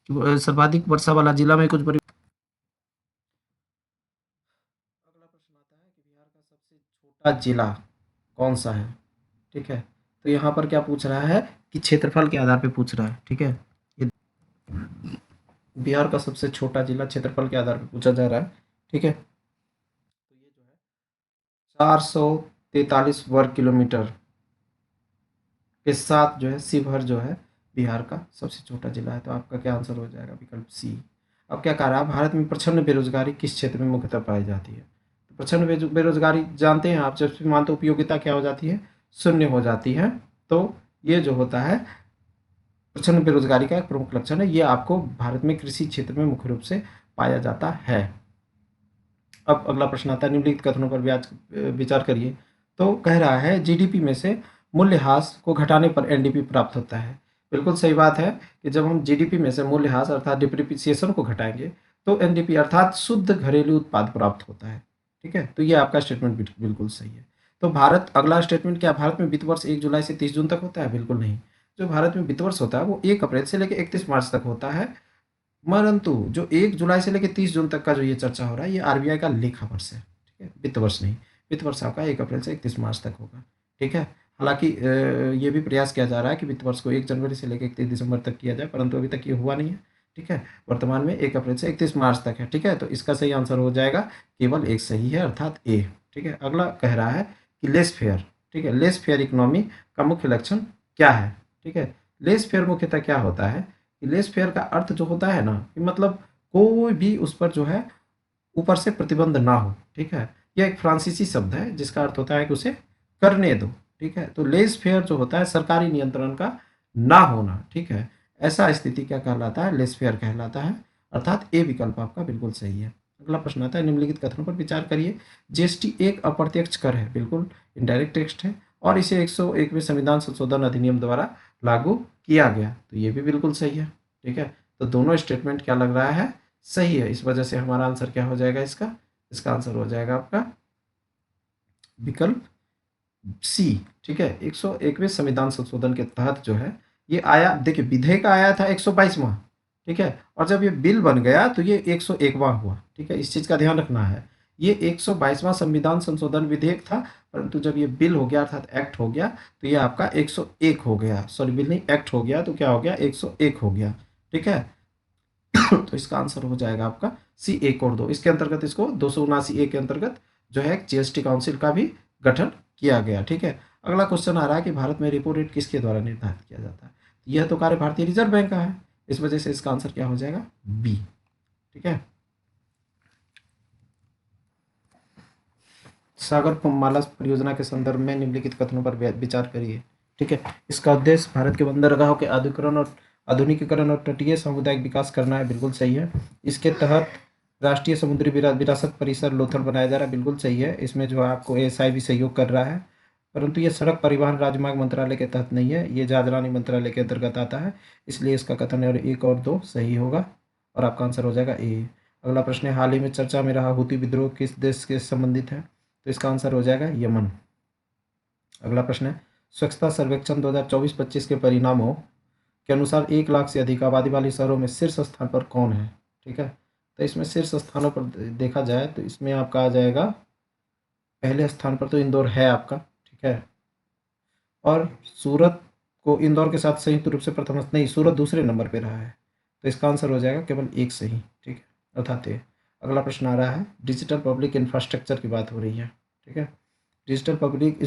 सर्वाधिक वर्षा वाला जिला में कुछ परिवर्तन। अगला प्रश्न आता है कि बिहार का सबसे छोटा जिला कौन सा है। ठीक है, तो यहाँ पर क्या पूछ रहा है कि क्षेत्रफल के आधार पे पूछ रहा है। ठीक है, ये बिहार का सबसे छोटा जिला क्षेत्रफल के आधार पे पूछा जा रहा है। ठीक है, तो ये जो है 443 वर्ग किलोमीटर के साथ जो है शिवहर जो है बिहार का सबसे छोटा जिला है। तो आपका क्या आंसर हो जाएगा, विकल्प सी। अब क्या कह रहा है, भारत में प्रचंड बेरोजगारी किस क्षेत्र में मुख्यतः पाई जाती है। तो प्रचंड बेरोजगारी जानते हैं आप, जब मानते उपयोगिता क्या हो जाती है, शून्य हो जाती है। तो ये जो होता है प्रचंड बेरोजगारी का एक प्रमुख लक्षण है, ये आपको भारत में कृषि क्षेत्र में मुख्य रूप से पाया जाता है। अब अगला प्रश्न आता है, निम्नलिखित कथनों पर विचार करिए। तो कह रहा है जीडीपी में से मूल्यह्रास को घटाने पर एनडीपी प्राप्त होता है। बिल्कुल सही बात है कि जब हम जीडीपी में से मूल्यह्रास अर्थात डिप्रिसिएशन को घटाएंगे तो एनडीपी अर्थात शुद्ध घरेलू उत्पाद प्राप्त होता है। ठीक है, तो ये आपका स्टेटमेंट बिल्कुल सही है। तो भारत, अगला स्टेटमेंट, क्या भारत में वित्त वर्ष 1 जुलाई से 30 जून तक होता है? बिल्कुल नहीं। जो भारत में वित्त वर्ष होता है वो 1 अप्रैल से लेकर 31 मार्च तक होता है। परंतु जो 1 जुलाई से लेकर 30 जून तक का जो ये चर्चा हो रहा है, ये आरबीआई का लेखा वर्ष है। ठीक है, वित्त वर्ष नहीं। वित्त वर्ष आपका 1 अप्रैल से 31 मार्च तक होगा। ठीक है, हालांकि ये भी प्रयास किया जा रहा है कि वित्त वर्ष को 1 जनवरी से लेकर 31 दिसंबर तक किया जाए, परंतु अभी तक ये हुआ नहीं है। ठीक है, वर्तमान में 1 अप्रैल से 31 मार्च तक है। ठीक है, तो इसका सही आंसर हो जाएगा केवल एक सही है, अर्थात ए। ठीक है, अगला कह रहा है कि लेस फेयर। ठीक है, लेस फेयर इकोनॉमी का मुख्य लक्षण क्या है? ठीक है, लेस फेयर मुख्यतः क्या होता है? लेस फेयर का अर्थ जो होता है ना, कि मतलब कोई भी उस पर जो है ऊपर से प्रतिबंध ना हो। ठीक है, यह एक फ्रांसीसी शब्द है जिसका अर्थ होता है कि उसे करने दो। ठीक है, तो लेस फेयर जो होता है सरकारी नियंत्रण का ना होना। ठीक है, ऐसा स्थिति क्या कहलाता है? लेस फेयर कहलाता है, अर्थात ए विकल्प आपका बिल्कुल सही है। अगला प्रश्न आता है, निम्नलिखित कथनों पर विचार करिए। जीएसटी एक अप्रत्यक्ष कर है, बिल्कुल इनडायरेक्ट टैक्स है, और इसे 101वें संविधान संशोधन अधिनियम द्वारा लागू किया गया, तो ये भी बिल्कुल सही है। ठीक है, तो दोनों स्टेटमेंट क्या लग रहा है? सही है। इस वजह से हमारा आंसर क्या हो जाएगा? इसका आंसर हो जाएगा आपका विकल्प सी। ठीक है, 101वें संविधान संशोधन के तहत जो है ये आया, देखिए विधेयक आया था 122वां। ठीक है, और जब ये बिल बन गया तो ये 101वां हुआ। ठीक है, इस चीज़ का ध्यान रखना है। ये 122वां संविधान संशोधन विधेयक था, परंतु जब ये बिल हो गया अर्थात एक्ट हो गया तो ये आपका 101 हो गया। सॉरी, बिल नहीं, एक्ट हो गया तो क्या हो गया? 101 हो गया। ठीक है, तो इसका आंसर हो जाएगा आपका सी, 1 और 2। इसके अंतर्गत इसको 279A के अंतर्गत जो है जीएसटी काउंसिल का भी गठन किया गया। ठीक है, अगला क्वेश्चन आ रहा है कि भारत में रेपो रेट किसके द्वारा निर्धारित किया जाता है? यह तो कार्य भारतीय रिजर्व बैंक का है, इस वजह से इसका आंसर क्या हो जाएगा? बी। ठीक है, सागर माला परियोजना के संदर्भ में निम्नलिखित कथनों पर विचार करिए। ठीक है, इसका उद्देश्य भारत के बंदरगाहों के आधुनिकीकरण और तटीय सामुदायिक विकास करना है, बिल्कुल सही है। इसके तहत राष्ट्रीय समुद्री विरासत परिसर लोथल बनाया जा रहा है, बिल्कुल सही है। इसमें जो है आपको एएसआई भी सहयोग कर रहा है, परंतु ये सड़क परिवहन राजमार्ग मंत्रालय के तहत नहीं है, ये जहाजरानी मंत्रालय के अंतर्गत आता है, इसलिए इसका कथन है 1 और 2 सही होगा और आपका आंसर हो जाएगा ए। अगला प्रश्न है, हाल ही में चर्चा में रहा हूती विद्रोह किस देश के संबंधित है? तो इसका आंसर हो जाएगा यमन। अगला प्रश्न है, स्वच्छता सर्वेक्षण 2024-25 के परिणामों के अनुसार 1 लाख से अधिक आबादी वाले शहरों में शीर्ष स्थान पर कौन है? ठीक है, तो इसमें शीर्ष स्थानों पर देखा जाए तो इसमें आपका आ जाएगा पहले स्थान पर तो इंदौर है आपका। ठीक है, और सूरत को इंदौर के साथ संयुक्त रूप से प्रथम नहीं, सूरत दूसरे नंबर पे रहा है, तो इसका आंसर हो जाएगा केवल एक सही। ठीक है, अर्थात ये। अगला प्रश्न आ रहा है, डिजिटल पब्लिक इंफ्रास्ट्रक्चर की बात हो रही है। ठीक है, डिजिटल पब्लिक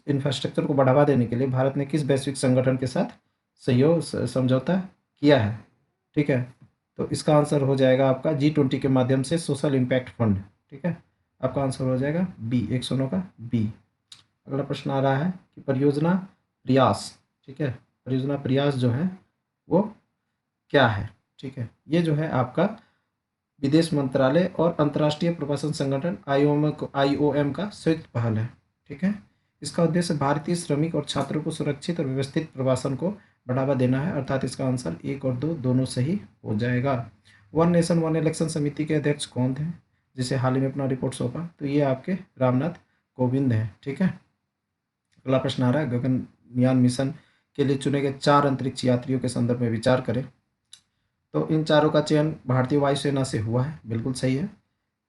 इंफ्रास्ट्रक्चर को बढ़ावा देने के लिए भारत ने किस वैश्विक संगठन के साथ समझौता किया है? ठीक है, तो इसका आंसर हो जाएगा आपका G20 के माध्यम से सोशल इम्पैक्ट फंड। ठीक है, आपका आंसर हो जाएगा बी, 109 का बी। अगला प्रश्न आ रहा है कि परियोजना प्रयास, ठीक है, परियोजना प्रयास जो है वो क्या है? ठीक है, ये जो है आपका विदेश मंत्रालय और अंतर्राष्ट्रीय प्रवासन संगठन IOM का संयुक्त पहल है। ठीक है, इसका उद्देश्य भारतीय श्रमिक और छात्रों को सुरक्षित और व्यवस्थित प्रवासन को बढ़ावा देना है, अर्थात इसका आंसर 1 और 2 दोनों सही हो जाएगा। वन नेशन वन इलेक्शन समिति के अध्यक्ष कौन थे जिसे हाल ही में अपना रिपोर्ट सौंपा? तो ये आपके रामनाथ कोविंद हैं। ठीक है, अगला प्रश्न आ रहा है, गगनयान मिशन के लिए चुने गए 4 अंतरिक्ष यात्रियों के संदर्भ में विचार करें। तो इन चारों का चयन भारतीय वायुसेना से हुआ है, बिल्कुल सही है।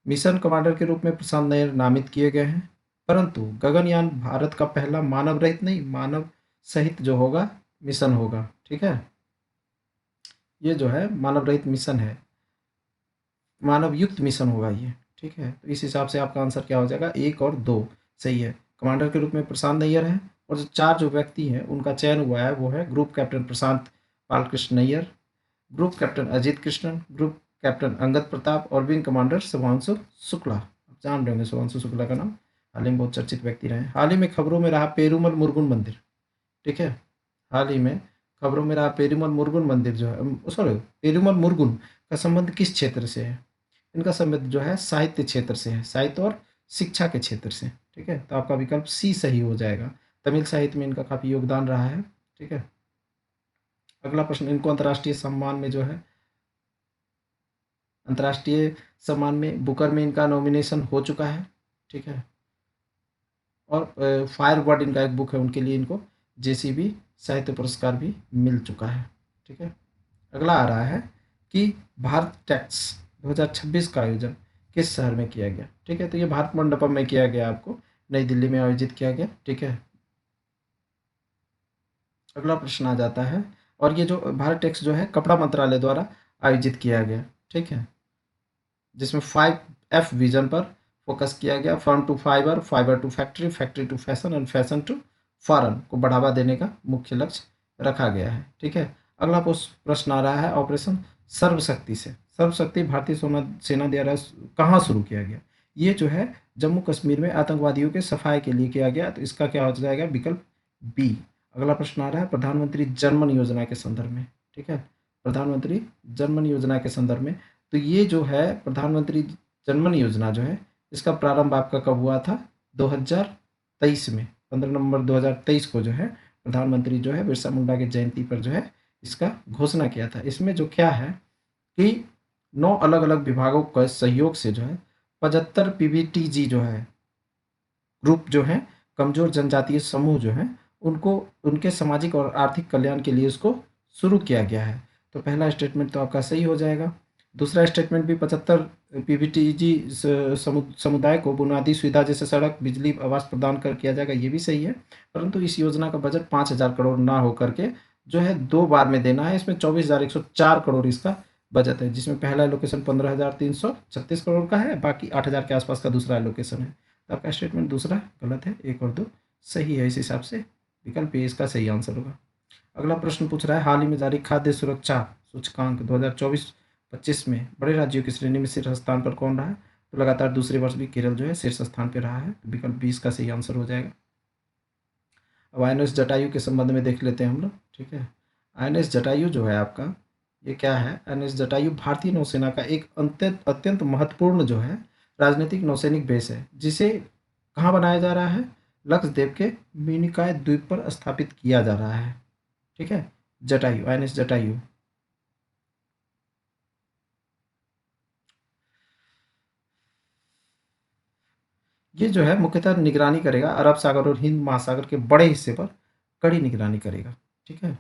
मिशन कमांडर के रूप में प्रशांत नायर नामित किए गए हैं, परंतु गगनयान भारत का पहला मानव रहित नहीं, मानव सहित जो होगा मिशन होगा। ठीक है, ये जो है मानव रहित मिशन है, मानव युक्त मिशन होगा ये। ठीक है, तो इस हिसाब से आपका आंसर क्या हो जाएगा? 1 और 2 सही है। कमांडर के रूप में प्रशांत नैयर है, और जो 4 जो व्यक्ति हैं उनका चयन हुआ है वो है group captain Prashant Balkrishna Nair, group captain Ajit Krishnan, group captain Angad Pratap और विंग कमांडर शुभांशु शुक्ला। जान रहे होंगे शुभांशु शुक्ला का नाम, हाल ही में बहुत चर्चित व्यक्ति रहे। हाल ही में खबरों में रहा पेरूमल मुरुगन मंदिर, ठीक है, हाल ही में खबरों में रहा पेरूमल मुरुगन मंदिर जो है, सॉरी, पेरूमल मुरुगन का संबंध किस क्षेत्र से है? इनका संबंध जो है साहित्य क्षेत्र से है, साहित्य और शिक्षा के क्षेत्र से, ठीक है। तो आपका विकल्प सी सही हो जाएगा। तमिल साहित्य में इनका काफ़ी योगदान रहा है, ठीक है। अगला प्रश्न, इनको अंतर्राष्ट्रीय सम्मान में जो है, अंतर्राष्ट्रीय सम्मान में बुकर में इनका नॉमिनेशन हो चुका है, ठीक है। और फायर वर्ड इनका एक बुक है, उनके लिए इनको जेसीबी साहित्य पुरस्कार भी मिल चुका है, ठीक है। अगला आ रहा है कि भारत टैक्स 2026 का आयोजन किस शहर में किया गया, ठीक है। तो ये भारत मंडपम में किया गया, आपको नई दिल्ली में आयोजित किया गया, ठीक है। अगला प्रश्न आ जाता है, और ये जो भारत टैक्स जो है कपड़ा मंत्रालय द्वारा आयोजित किया गया, ठीक है, जिसमें 5F विजन पर फोकस किया गया, farm to fibre, fibre to factory, factory to fashion and fashion to foreign को बढ़ावा देने का मुख्य लक्ष्य रखा गया है, ठीक है। अगला प्रश्न आ रहा है ऑपरेशन सर्वशक्ति से। सर्वशक्ति भारतीय सेना द्वारा कहाँ शुरू किया गया? ये जो है जम्मू कश्मीर में आतंकवादियों के सफाई के लिए किया गया, तो इसका क्या हो जाएगा? विकल्प बी। अगला प्रश्न आ रहा है प्रधानमंत्री जनमन योजना के संदर्भ में, ठीक है, प्रधानमंत्री जनमन योजना के संदर्भ में। तो ये जो है प्रधानमंत्री जनमन योजना जो है, इसका प्रारंभ आपका कब हुआ था? 2023 में, 15 नवंबर 2023 को जो है प्रधानमंत्री जो है बिरसा मुंडा की जयंती पर जो है इसका घोषणा किया था। इसमें जो क्या है कि 9 अलग अलग विभागों के सहयोग से जो है 75 पीबीटीजी जो है ग्रुप जो है, कमजोर जनजातीय समूह जो है, उनको उनके सामाजिक और आर्थिक कल्याण के लिए इसको शुरू किया गया है। तो पहला स्टेटमेंट तो आपका सही हो जाएगा। दूसरा स्टेटमेंट भी 75 पीबीटीजी समुदाय को बुनियादी सुविधा जैसे सड़क, बिजली, आवास प्रदान कर किया जाएगा, ये भी सही है। परंतु इस योजना का बजट 5,000 करोड़ ना हो करके जो है 2 बार में देना है। इसमें 24,104 करोड़ इसका बजट है, जिसमें पहला एलोकेशन 15,336 करोड़ का है, बाकी 8,000 के आसपास का दूसरा एलोकेशन है। तो आपका स्टेटमेंट दूसरा गलत है, 1 और 2 सही है। इस हिसाब से विकल्प ए इसका सही आंसर होगा। अगला प्रश्न पूछ रहा है हाल ही में जारी खाद्य सुरक्षा सूचकांक 2024-25 में बड़े राज्यों की श्रेणी में शीर्ष स्थान पर कौन रहा है? तो लगातार दूसरे वर्ष भी केरल जो है शीर्ष स्थान पर रहा है, तो विकल्प 20 का सही आंसर हो जाएगा। अब INS जटायु के संबंध में देख लेते हैं हम लोग, ठीक है। INS जटायु जो है आपका, ये क्या है? INS जटायु भारतीय नौसेना का एक अत्यंत महत्वपूर्ण जो है राजनीतिक नौसैनिक बेस है, जिसे कहाँ बनाया जा रहा है? लक्षद्वीप के मिनिकॉय द्वीप पर स्थापित किया जा रहा है, ठीक है। जटायु, INS जटायु। ये जो है मुख्यतः निगरानी करेगा अरब सागर और हिंद महासागर के बड़े हिस्से पर कड़ी निगरानी करेगा, ठीक है,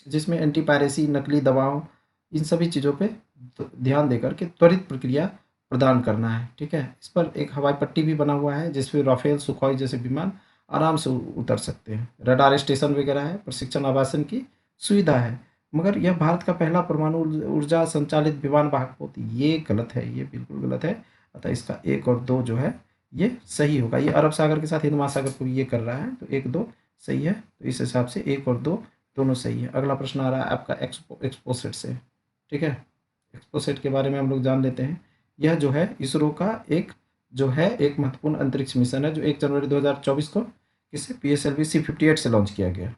जिसमें एंटी पायरेसी, नकली दवाओं, इन सभी चीज़ों पे ध्यान देकर के त्वरित प्रक्रिया प्रदान करना है, ठीक है। इस पर एक हवाई पट्टी भी बना हुआ है, जिसपे राफेल, सुखोई जैसे विमान आराम से उतर सकते हैं। रडार स्टेशन वगैरह है, प्रशिक्षण आवासन की सुविधा है। मगर यह भारत का पहला परमाणु ऊर्जा संचालित विमान वाहक पोत, ये गलत है, ये बिल्कुल गलत है। अतः इसका 1 और 2 जो है ये सही होगा। ये अरब सागर के साथ हिंद महासागर को ये कर रहा है, तो 1, 2 सही है। तो इस हिसाब से 1 और 2 दोनों सही है। अगला प्रश्न आ रहा है आपका एक्सपोसेट से, ठीक है। एक्सपोसेट के बारे में हम लोग जान लेते हैं। यह जो है इसरो का एक महत्वपूर्ण अंतरिक्ष मिशन है, जो 1 जनवरी 2024 को किसे PSLV C-58 से लॉन्च किया गया,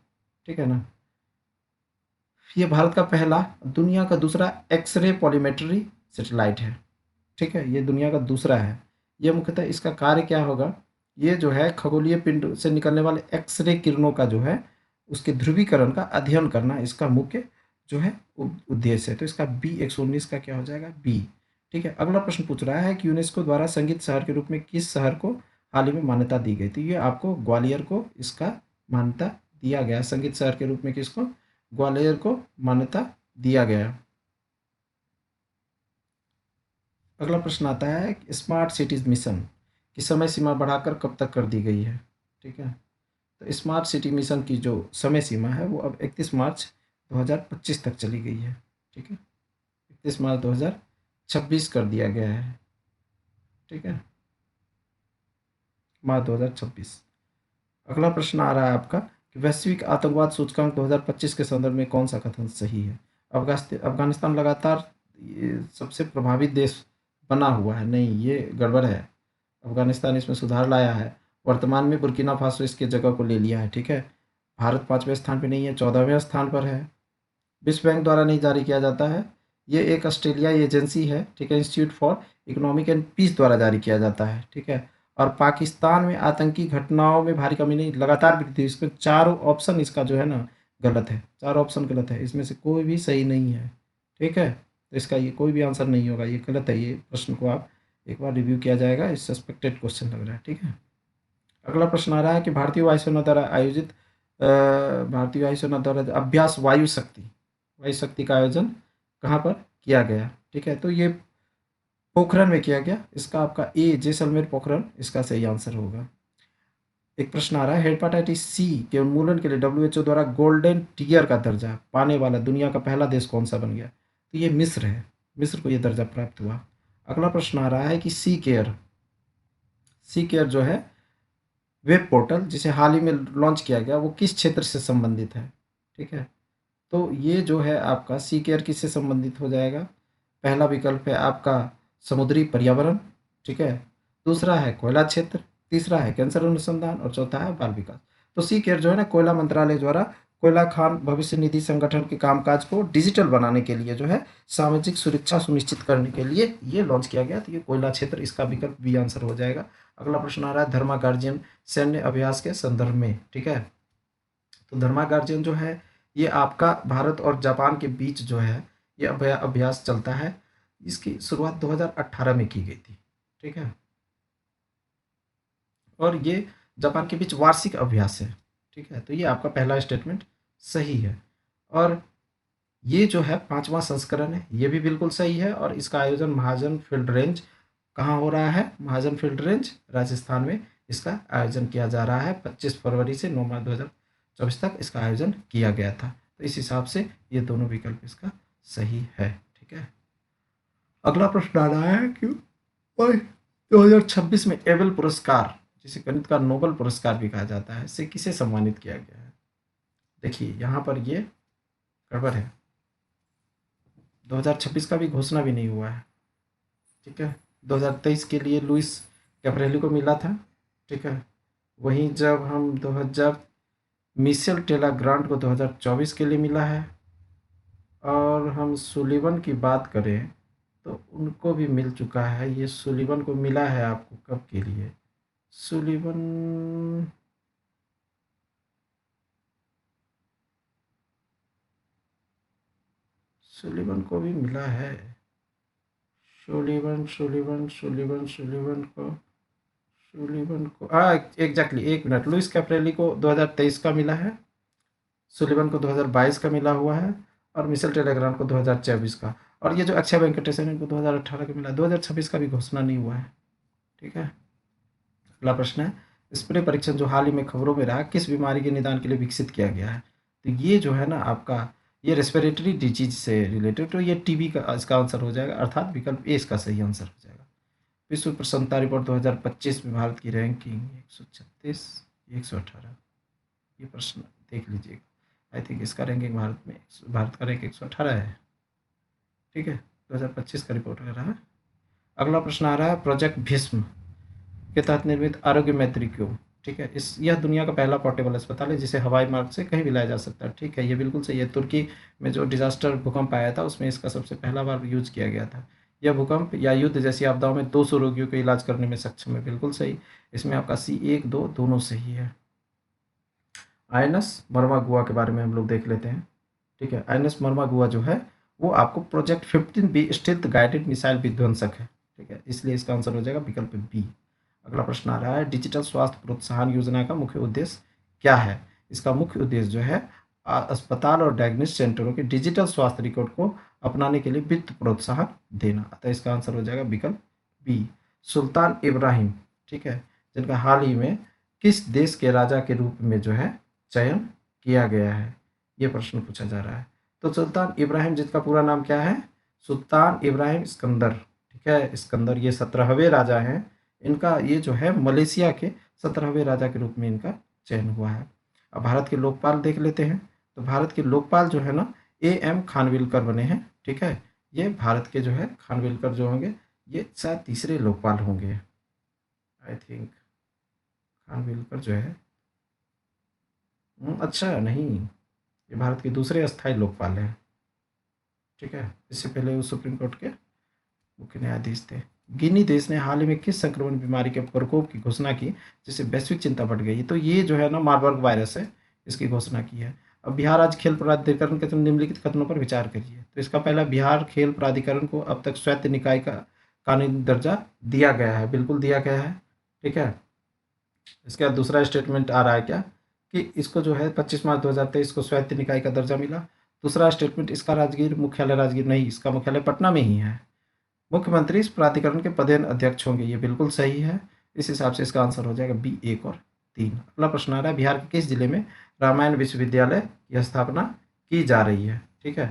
ठीक है ना। ये भारत का पहला, दुनिया का दूसरा एक्सरे पॉलीमेट्री सैटेलाइट है, ठीक है, ये दुनिया का दूसरा है। ये मुख्यतः इसका कार्य क्या होगा? ये जो है खगोलीय पिंड से निकलने वाले एक्सरे किरणों का जो है उसके ध्रुवीकरण का अध्ययन करना इसका मुख्य जो है उद्देश्य है। तो इसका B119 का क्या हो जाएगा? बी, ठीक है। अगला प्रश्न पूछ रहा है कि यूनेस्को द्वारा संगीत शहर के रूप में किस शहर को हाल ही में मान्यता दी गई? तो ये आपको ग्वालियर को इसका मान्यता दिया गया। संगीत शहर के रूप में किसको? ग्वालियर को मान्यता दिया गया। अगला प्रश्न आता है स्मार्ट सिटीज मिशन की समय सीमा बढ़ाकर कब तक कर दी गई है, ठीक है। तो स्मार्ट सिटी मिशन की जो समय सीमा है वो अब 31 मार्च 2025 तक चली गई है, ठीक है, 31 मार्च 2026 कर दिया गया है, ठीक है, मार्च 2026। अगला प्रश्न आ रहा है आपका कि वैश्विक आतंकवाद सूचकांक 2025 के संदर्भ में कौन सा कथन सही है? अफगानिस्तान लगातार सबसे प्रभावित देश बना हुआ है, नहीं ये गड़बड़ है। अफगानिस्तान इसमें सुधार लाया है। वर्तमान में बुर्किना फासो इसके जगह को ले लिया है, ठीक है। भारत 5वें स्थान पे नहीं है, 14वें स्थान पर है। विश्व बैंक द्वारा नहीं जारी किया जाता है, ये एक ऑस्ट्रेलियाई एजेंसी है, ठीक है। Institute for economic and peace द्वारा जारी किया जाता है, ठीक है। और पाकिस्तान में आतंकी घटनाओं में भारी कमी नहीं, लगातार वृद्धि। इसमें चारों ऑप्शन इसका जो है ना गलत है, चारों ऑप्शन गलत है, इसमें से कोई भी सही नहीं है, ठीक है। तो इसका ये कोई भी आंसर नहीं होगा, ये गलत है। ये प्रश्न को आप एक बार रिव्यू किया जाएगा, इस सस्पेक्टेड क्वेश्चन लग रहा है, ठीक है। अगला प्रश्न आ रहा है कि भारतीय वायुसेना द्वारा आयोजित भारतीय वायुसेना द्वारा अभ्यास वायु शक्ति का आयोजन कहाँ पर किया गया, ठीक है। तो ये पोखरण में किया गया, इसका आपका ए जैसलमेर पोखरण इसका सही आंसर होगा। एक प्रश्न आ रहा है, हेपेटाइटिस सी के उन्मूलन के लिए डब्ल्यूएचओ द्वारा गोल्डन टीयर का दर्जा पाने वाला दुनिया का पहला देश कौन सा बन गया? तो ये मिस्र है, मिस्र को ये दर्जा प्राप्त हुआ। अगला प्रश्न आ रहा है कि सी केयर जो है वेब पोर्टल जिसे हाल ही में लॉन्च किया गया, वो किस क्षेत्र से संबंधित है, ठीक है। तो ये जो है आपका सी केयर किससे संबंधित हो जाएगा? पहला विकल्प है आपका समुद्री पर्यावरण, ठीक है। दूसरा है कोयला क्षेत्र, तीसरा है कैंसर अनुसंधान और चौथा है बाल विकास। तो सी केयर जो है ना कोयला मंत्रालय द्वारा कोयला खान भविष्य निधि संगठन के कामकाज को डिजिटल बनाने के लिए जो है सामाजिक सुरक्षा सुनिश्चित करने के लिए ये लॉन्च किया गया। तो ये कोयला क्षेत्र इसका विकल्प बी आंसर हो जाएगा। अगला प्रश्न आ रहा है धर्मा गार्जियन सैन्य अभ्यास के संदर्भ में, ठीक है। तो धर्मा गार्जियन जो है ये आपका भारत और जापान के बीच जो है ये अभ्यास चलता है। इसकी शुरुआत 2018 में की गई थी, ठीक है। और ये जापान के बीच वार्षिक अभ्यास है, ठीक है। तो ये आपका पहला स्टेटमेंट सही है। और ये जो है 5वां संस्करण है, ये भी बिल्कुल सही है। और इसका आयोजन महाजन फील्ड रेंज कहाँ हो रहा है? महाजन फील्ड रेंज राजस्थान में इसका आयोजन किया जा रहा है। 25 फरवरी से 9 मार्च 2024 तक इसका आयोजन किया गया था। तो इस हिसाब से ये दोनों विकल्प इसका सही है, ठीक है। अगला प्रश्न आ रहा है कि 2026 में एबल पुरस्कार जिसे गणित का नोबेल पुरस्कार भी कहा जाता है, इसे किसे सम्मानित किया गया है? देखिए यहाँ पर ये गड़बड़ है, 2026 का भी घोषणा भी नहीं हुआ है, ठीक है। 2023 के लिए लुइस कैप्रेली को मिला था, ठीक है। वहीं जब हम 2000 मिशेल टेला ग्रांट को 2024 के लिए मिला है। और हम सुलिवन की बात करें तो उनको भी मिल चुका है। ये सुलिवन को मिला है आपको कब के लिए? सुलिवन सुलिवन को भी मिला है। सुलिवन को एग्जैक्टली एक मिनट, लुइस कैप्रेली को 2023 का मिला है, सुलिवन को 2022 का मिला हुआ है और मिशेल टेलीग्राम को 2024 का। और ये जो अक्षय वेंकटेशन इनको 2018 का मिला, 2026 का भी घोषणा नहीं हुआ है, ठीक है। अगला प्रश्न है, स्प्रे परीक्षण जो हाल ही में खबरों में रहा किस बीमारी के निदान के लिए विकसित किया गया है? तो ये जो है ना आपका ये रेस्पिरेटरी डिजीज से रिलेटेड, तो ये टीबी का इसका आंसर हो जाएगा, अर्थात विकल्प ए इसका सही आंसर हो जाएगा। विश्व प्रसन्नता रिपोर्ट 2025 में भारत की रैंकिंग 136 118, ये प्रश्न देख लीजिएगा। आई थिंक इसका रैंकिंग भारत का रैंक 118 है, ठीक है। 2025 का रिपोर्ट आ रहा है। अगला प्रश्न आ रहा है, प्रोजेक्ट भीष्म के तहत निर्मित आरोग्य मैत्री क्यों, ठीक है। यह दुनिया का पहला पोर्टेबल अस्पताल है जिसे हवाई मार्ग से कहीं भी लाया जा सकता है, ठीक है। ये बिल्कुल सही है। तुर्की में जो डिजास्टर भूकंप आया था उसमें इसका सबसे पहला बार यूज किया गया था। यह भूकंप या युद्ध जैसी आपदाओं में 200 रोगियों का इलाज करने में सक्षम है, बिल्कुल सही। इसमें आपका सी 1 2 दोनों सही है। आईएनएस मरमागुआ के बारे में हम लोग देख लेते हैं, ठीक है। आईएनएस मरमागुआ जो है वो आपको project 15 B stealth guided missile विध्वंसक है, ठीक है। इसलिए इसका आंसर हो जाएगा विकल्प बी। अगला प्रश्न आ रहा है, डिजिटल स्वास्थ्य प्रोत्साहन योजना का मुख्य उद्देश्य क्या है? इसका मुख्य उद्देश्य जो है अस्पताल और डायग्नोस्टिक सेंटरों के डिजिटल स्वास्थ्य रिकॉर्ड को अपनाने के लिए वित्त प्रोत्साहन देना। अतः इसका आंसर हो जाएगा विकल्प बी। सुल्तान इब्राहिम, ठीक है, जिनका हाल ही में किस देश के राजा के रूप में जो है चयन किया गया है, ये प्रश्न पूछा जा रहा है। तो सुल्तान इब्राहिम जिनका पूरा नाम क्या है? सुल्तान इब्राहिम सिकंदर, ठीक है। सिकंदर ये 17वें राजा हैं। इनका ये जो है मलेशिया के 17वें राजा के रूप में इनका चयन हुआ है। अब भारत के लोकपाल देख लेते हैं। तो भारत के लोकपाल जो है ना AM खानविलकर बने हैं, ठीक है। ये भारत के जो है खानविलकर जो होंगे ये शायद तीसरे लोकपाल होंगे, आई थिंक। खानविलकर जो है, अच्छा नहीं, ये भारत के दूसरे अस्थायी लोकपाल हैं। ठीक है, इससे पहले वो सुप्रीम कोर्ट के मुख्य न्यायाधीश थे। गिनी देश ने हाल ही में किस संक्रमण बीमारी के प्रकोप की घोषणा की जिससे वैश्विक चिंता बढ़ गई? तो ये जो है ना मार्बर्ग वायरस है, इसकी घोषणा की है। अब बिहार राज्य खेल प्राधिकरण के निम्नलिखित कथनों पर विचार करिए। तो इसका पहला, बिहार खेल प्राधिकरण को अब तक स्वायत्त निकाय का कानूनी दर्जा दिया गया है, बिल्कुल दिया गया है। ठीक है, इसके बाद दूसरा स्टेटमेंट आ रहा है क्या कि इसको जो है 25 मार्च 2023 को स्वायत्त निकाय का दर्जा मिला। दूसरा स्टेटमेंट, इसका राजगीर मुख्यालय राजगीर नहीं, इसका मुख्यालय पटना में ही है। मुख्यमंत्री इस प्राधिकरण के पदेन अध्यक्ष होंगे, ये बिल्कुल सही है। इस हिसाब से इसका आंसर हो जाएगा बी, 1 और 3। अगला प्रश्न आ रहा है, बिहार के किस जिले में रामायण विश्वविद्यालय की स्थापना की जा रही है? ठीक है,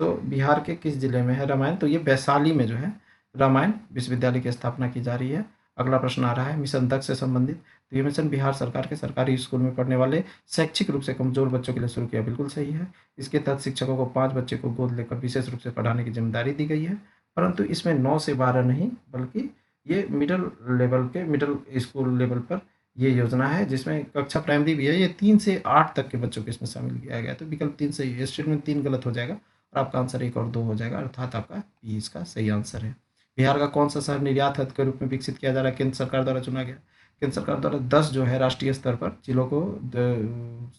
तो बिहार के किस जिले में है रामायण? तो ये वैशाली में जो है रामायण विश्वविद्यालय की स्थापना की जा रही है। अगला प्रश्न आ रहा है मिशन दक्ष से संबंधित। तो ये मिशन बिहार सरकार के सरकारी स्कूल में पढ़ने वाले शैक्षिक रूप से कमजोर बच्चों के लिए शुरू किया, बिल्कुल सही है। इसके तहत शिक्षकों को 5 बच्चे को गोद लेकर विशेष रूप से पढ़ाने की जिम्मेदारी दी गई है, परंतु इसमें 9 से 12 नहीं, बल्कि ये मिडिल स्कूल लेवल पर ये योजना है, जिसमें कक्षा प्राइमरी भी है। ये 3 से 8 तक के बच्चों को इसमें शामिल किया गया है। तो विकल्प 3 सही है, स्टेटमेंट 3 गलत हो जाएगा और आपका आंसर 1 और 2 हो जाएगा, अर्थात आपका बी इसका सही आंसर है। बिहार का कौन सा शहर निर्यात हब के रूप में विकसित किया जा रहा है? केंद्र सरकार द्वारा चुना गया। केंद्र सरकार द्वारा 10 जो है राष्ट्रीय स्तर पर जिलों को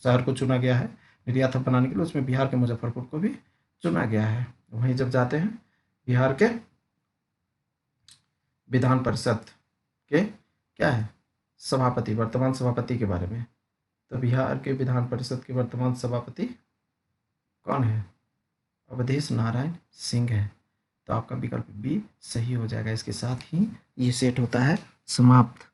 शहर को चुना गया है निर्यात हब बनाने के लिए, उसमें बिहार के मुजफ्फरपुर को भी चुना गया है। वहीं जब जाते हैं बिहार के विधान परिषद के क्या है सभापति, वर्तमान सभापति के बारे में। तो बिहार के विधान परिषद के वर्तमान सभापति कौन है? अवधेश नारायण सिंह है। तो आपका विकल्प बी सही हो जाएगा। इसके साथ ही ये सेट होता है समाप्त।